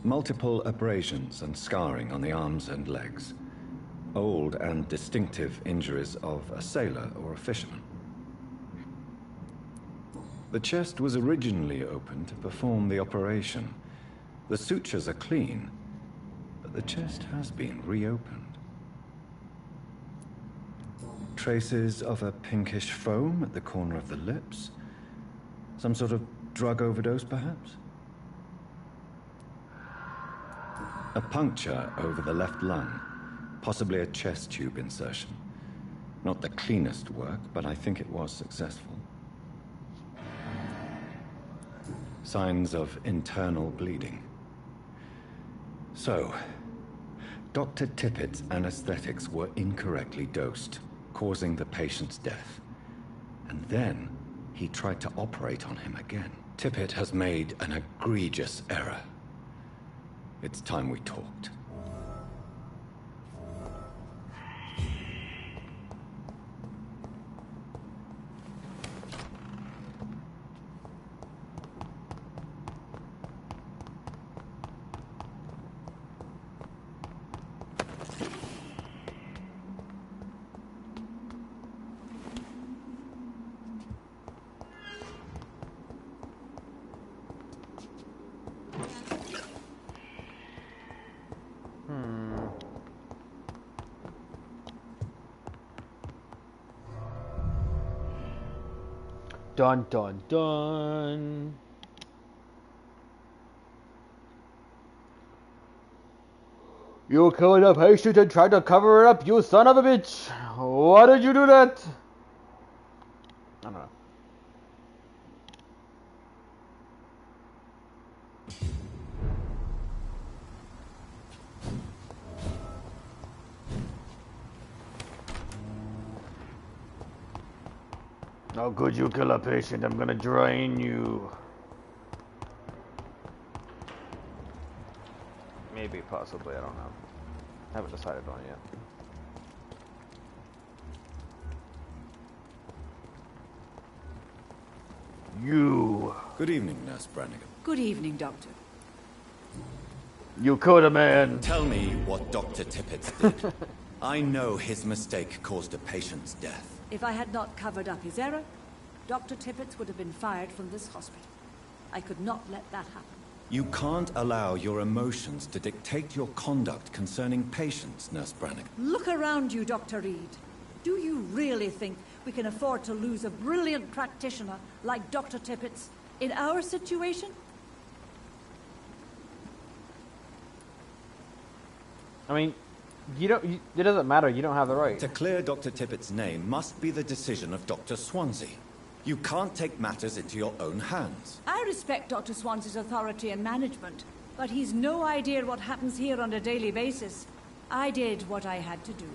Multiple abrasions and scarring on the arms and legs. Old and distinctive injuries of a sailor or a fisherman. The chest was originally opened to perform the operation. The sutures are clean, but the chest has been reopened. Traces of a pinkish foam at the corner of the lips. Some sort of drug overdose, perhaps? A puncture over the left lung, possibly a chest tube insertion. Not the cleanest work, but I think it was successful. Signs of internal bleeding. So, Dr. Tippett's anesthetics were incorrectly dosed, causing the patient's death. And then, he tried to operate on him again. Tippett has made an egregious error. It's time we talked. Dun dun dun. You killed a patient and tried to cover it up, you son of a bitch! Why did you do that? I don't know. How could you kill a patient? I'm gonna drain you. Maybe, possibly, I don't know. Haven't decided on it yet. You. Good evening, Nurse Brannigan. Good evening, Doctor. You killed a man. Tell me what Dr. Tippett did. I know his mistake caused a patient's death. If I had not covered up his error, Dr. Tippett would have been fired from this hospital. I could not let that happen. You can't allow your emotions to dictate your conduct concerning patients, Nurse Brannigan. Look around you, Dr. Reed. Do you really think we can afford to lose a brilliant practitioner like Dr. Tippett's in our situation? I mean, it doesn't matter. You don't have the right. To clear Dr. Tippett's name must be the decision of Dr. Swansea. You can't take matters into your own hands. I respect Dr. Swansea's authority and management, but he's no idea what happens here on a daily basis. I did what I had to do.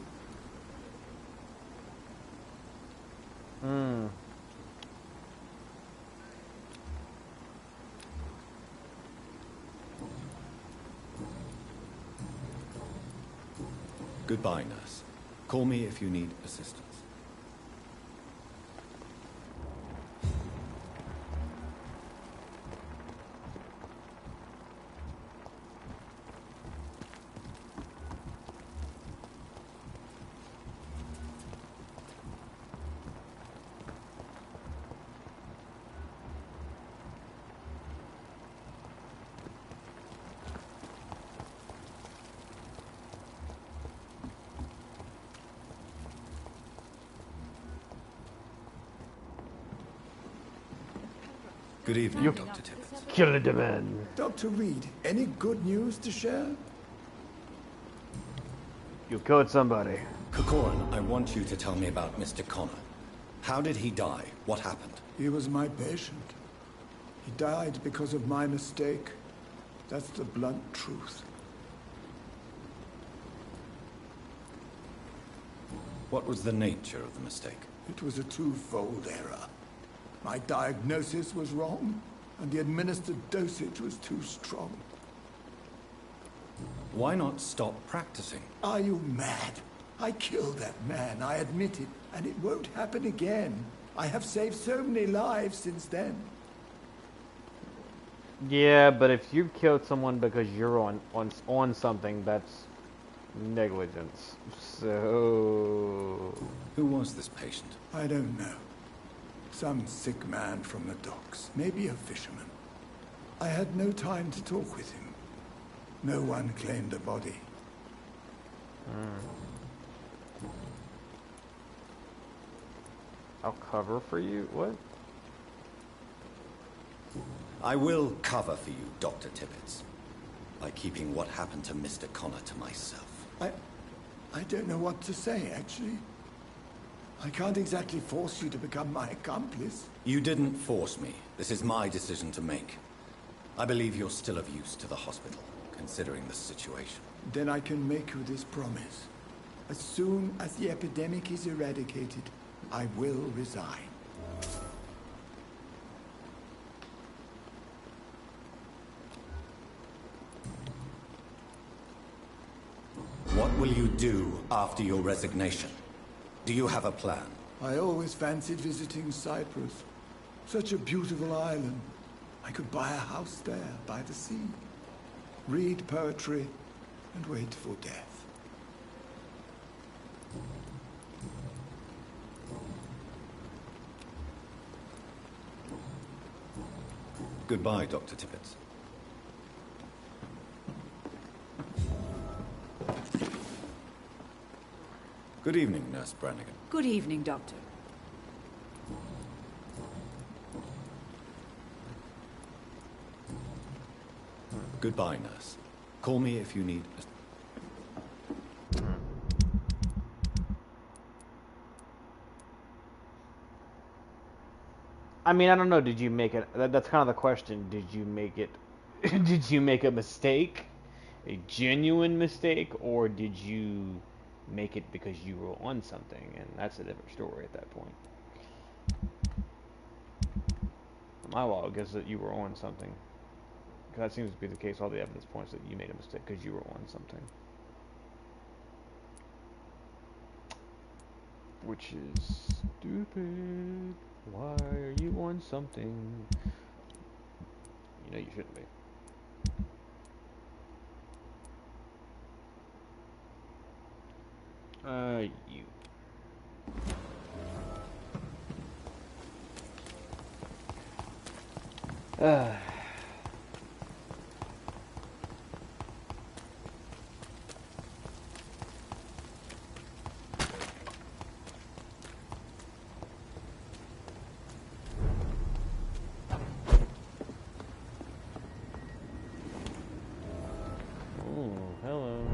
Goodbye, nurse. Call me if you need assistance. Good evening, You Dr. Tippett. killed the man. Dr. Reed, any good news to share? You killed somebody. Corcoran, I want you to tell me about Mr. Connor. How did he die? What happened? He was my patient. He died because of my mistake. That's the blunt truth. What was the nature of the mistake? It was a twofold error. My diagnosis was wrong, and the administered dosage was too strong. Why not stop practicing? Are you mad? I killed that man, I admit it, and it won't happen again. I have saved so many lives since then. Yeah, but if you killed someone because you're on something, that's negligence. So... Who was this patient? I don't know. Some sick man from the docks, maybe a fisherman. I had no time to talk with him. No one claimed the body. I'll cover for you? What? I will cover for you, Dr. Tippett, by keeping what happened to Mr. Connor to myself. I don't know what to say, actually. I can't exactly force you to become my accomplice. You didn't force me. This is my decision to make. I believe you're still of use to the hospital, considering the situation. Then I can make you this promise. As soon as the epidemic is eradicated, I will resign. What will you do after your resignation? Do you have a plan? I always fancied visiting Cyprus. Such a beautiful island. I could buy a house there, by the sea. Read poetry, and wait for death. Goodbye, Dr. Tippett. Good evening, Nurse Brannigan. Good evening, Doctor. Goodbye, Nurse. Call me if you need... I mean, I don't know. Did you make it? That's kind of the question. Did you make it? Did you make a mistake? A genuine mistake? Or did you make it because you were on something? And that's a different story at that point. My log is that you were on something. Because that seems to be the case. All the evidence points that you made a mistake because you were on something. Which is stupid. Why are you on something? You know you shouldn't be. You. Hello.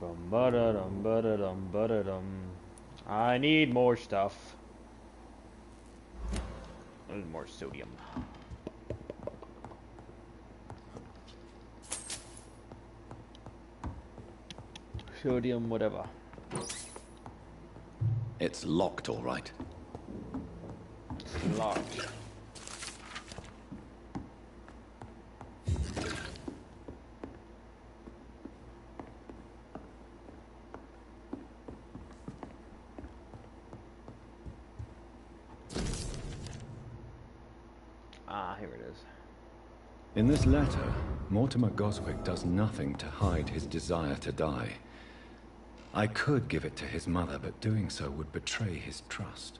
Bum-ba-da-dum, ba-da-dum, ba-da-dum. I need more stuff. I need more sodium. Sodium, whatever. It's locked, all right. Locked. Ah, here it is. In this letter, Mortimer Goswick does nothing to hide his desire to die. I could give it to his mother, but doing so would betray his trust.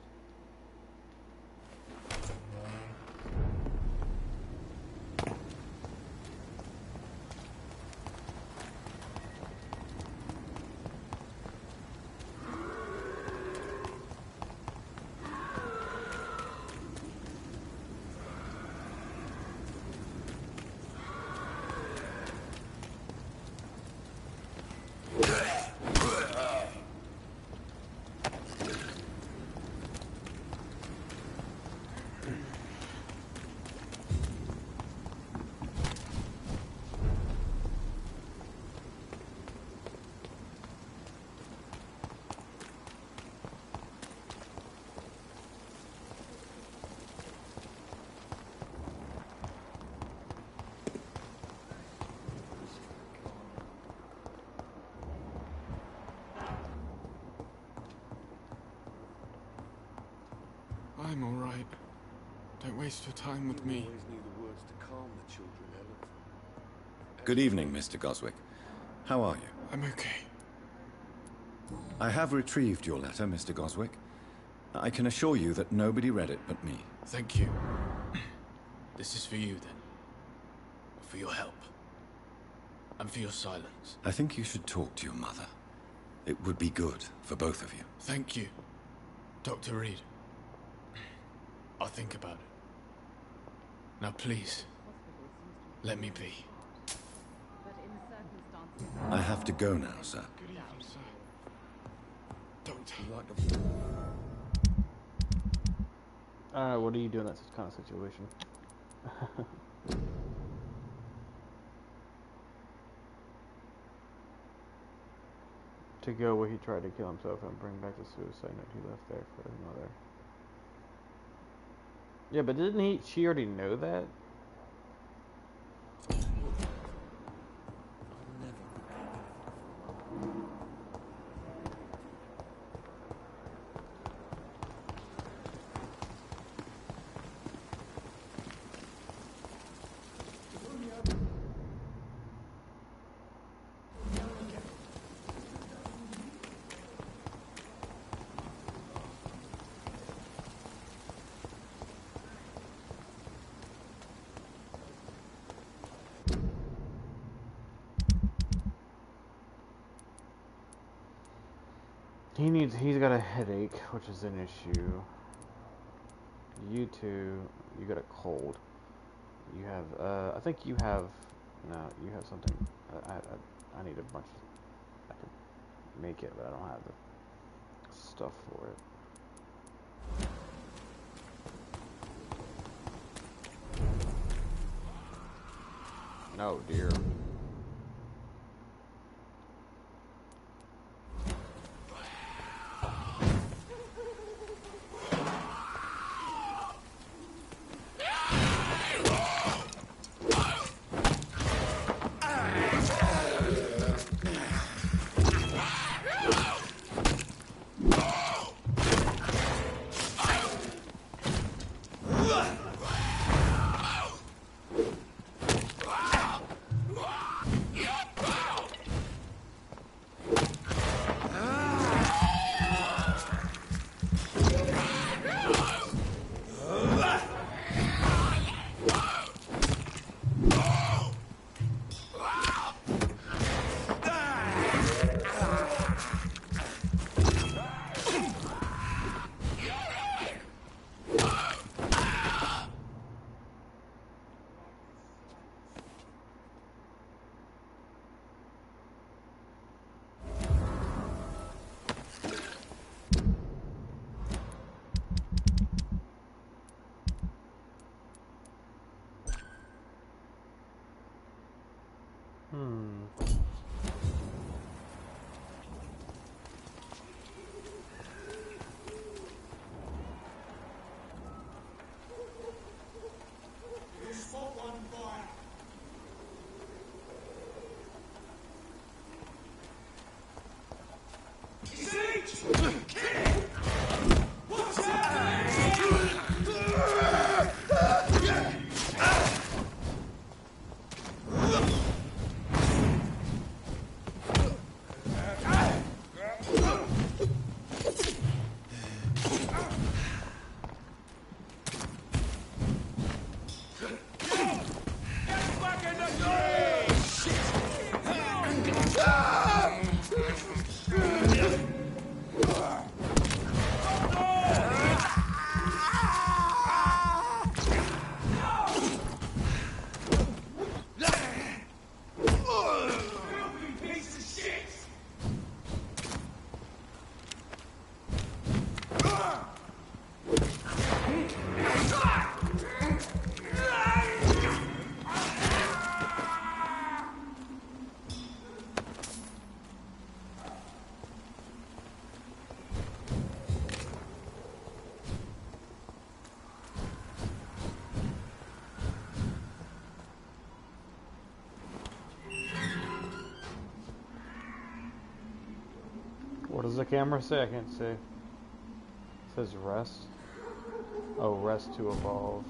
I'm all right. Don't waste your time with me. Good evening, Mr. Goswick. How are you? I'm okay. I have retrieved your letter, Mr. Goswick. I can assure you that nobody read it but me. Thank you. This is for you, then. For your help. And for your silence. I think you should talk to your mother. It would be good for both of you. Thank you, Dr. Reed. I'll think about it. Now please, let me be. I have to go now, sir. Good evening, sir. Doctor. What do you do in that kind of situation? To go where he tried to kill himself and bring back the suicide note he left there for his mother. Yeah, but didn't she already know that? He's got a headache, which is an issue. You two, you got a cold. You have, I think you have, no, you have something, I need a bunch, I can make it, but I don't have the stuff for it. Oh dear. What does the camera say? I can't see. It says rest. Oh, rest to evolve.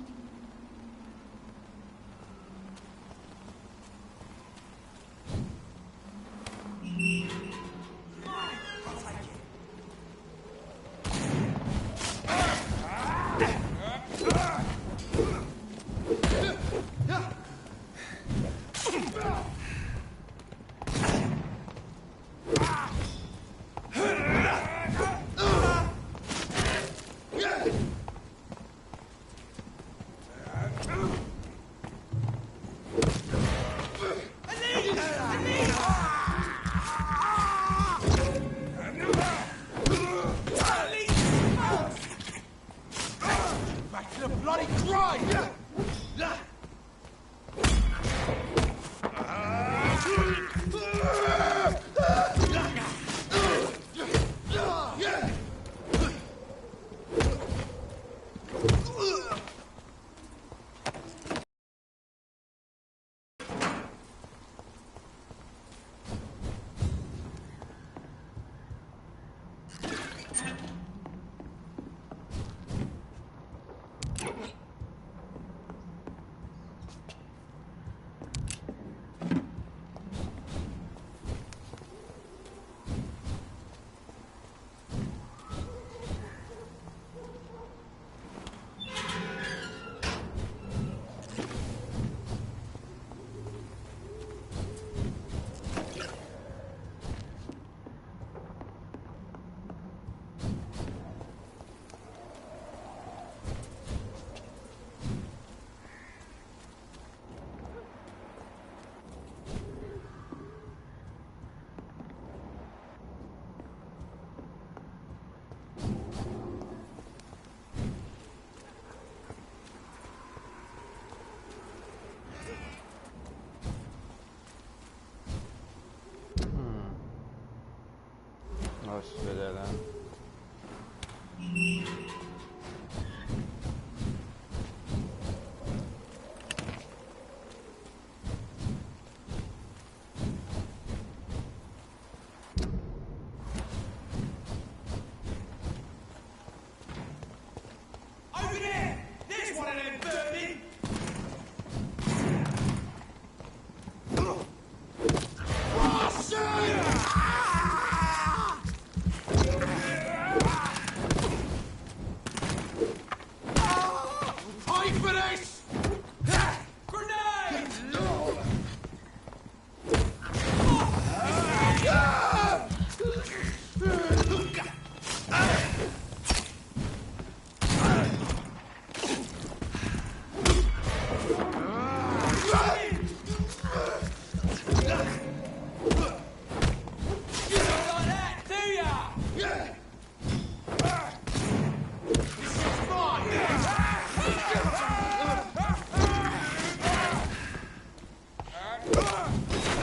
Oh, shit, there then. Over there! There's one of them burning! Fight for this! Grenade!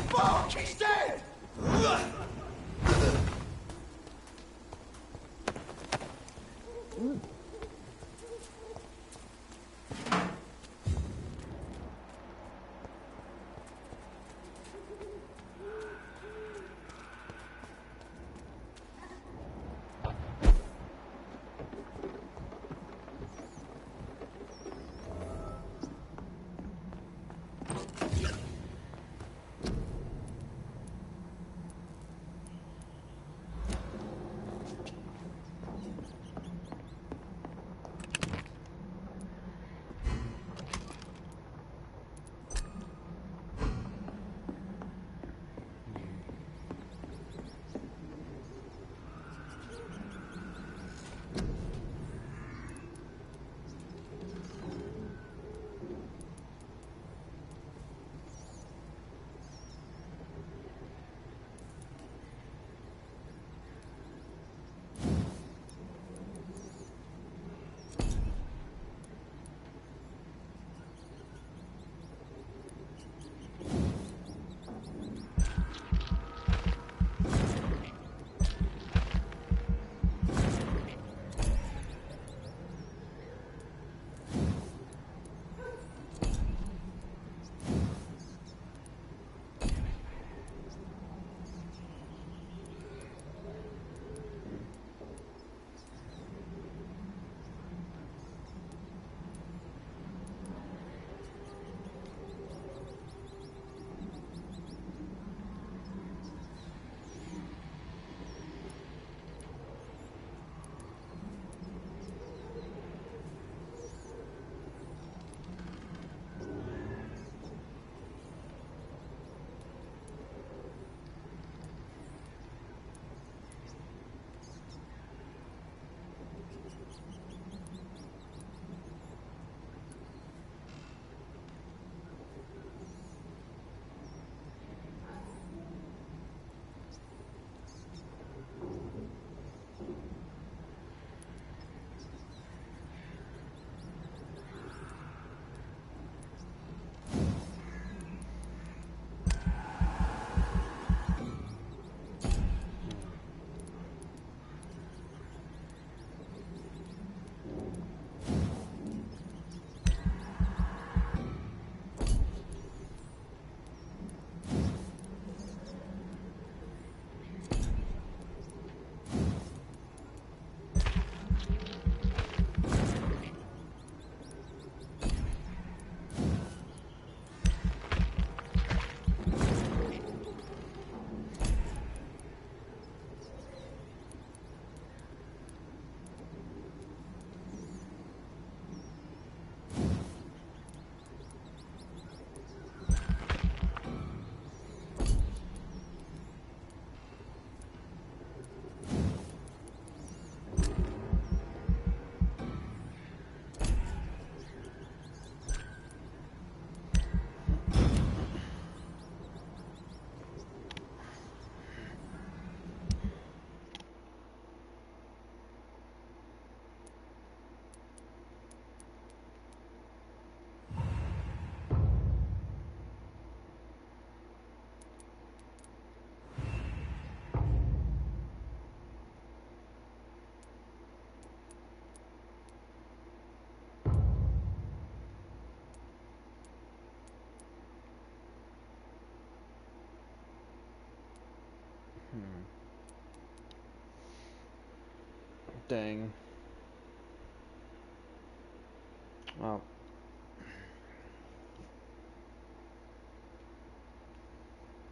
Fuck, he's dead! Dang. Well.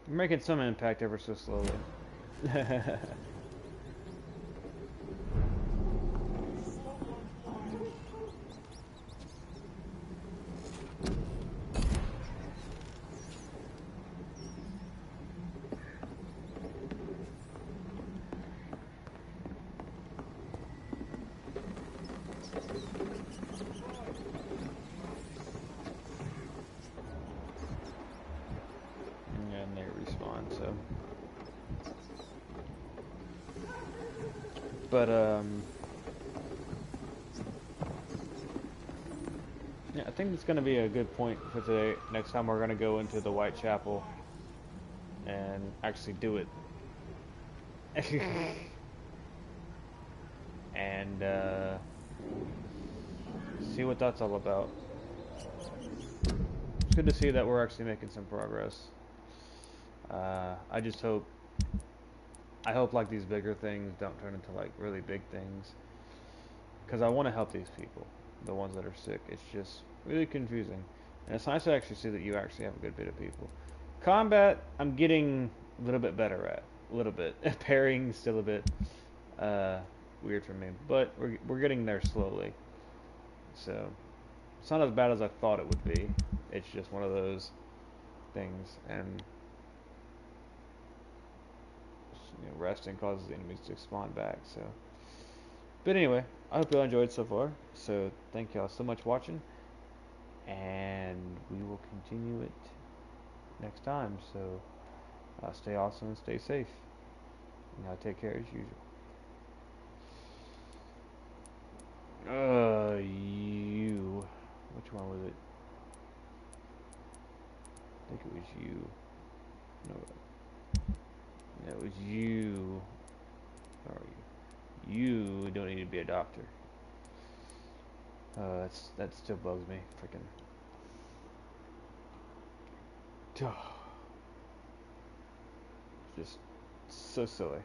We're making some impact ever so slowly. And they respawn, so. But, yeah, I think it's going to be a good point for today. Next time we're going to go into the Whitechapel and actually do it. And, see what that's all about. It's good to see that we're actually making some progress. I just hope, like these bigger things don't turn into like really big things, because I want to help these people, the ones that are sick. It's just really confusing, and it's nice to actually see that you actually have a good bit of people. Combat, I'm getting a little bit better at, a little bit. Parrying still a bit weird for me, but we're getting there slowly. So it's not as bad as I thought it would be. It's just one of those things, and resting causes the enemies to spawn back. So, but anyway, I hope you all enjoyed so far. So thank y'all so much for watching, and we will continue it next time. So stay awesome and stay safe. Take care as usual. You. Which one was it? I think it was you. No. Yeah, it was you. Where are you? You don't need to be a doctor. That still bugs me. Freaking. Just so silly.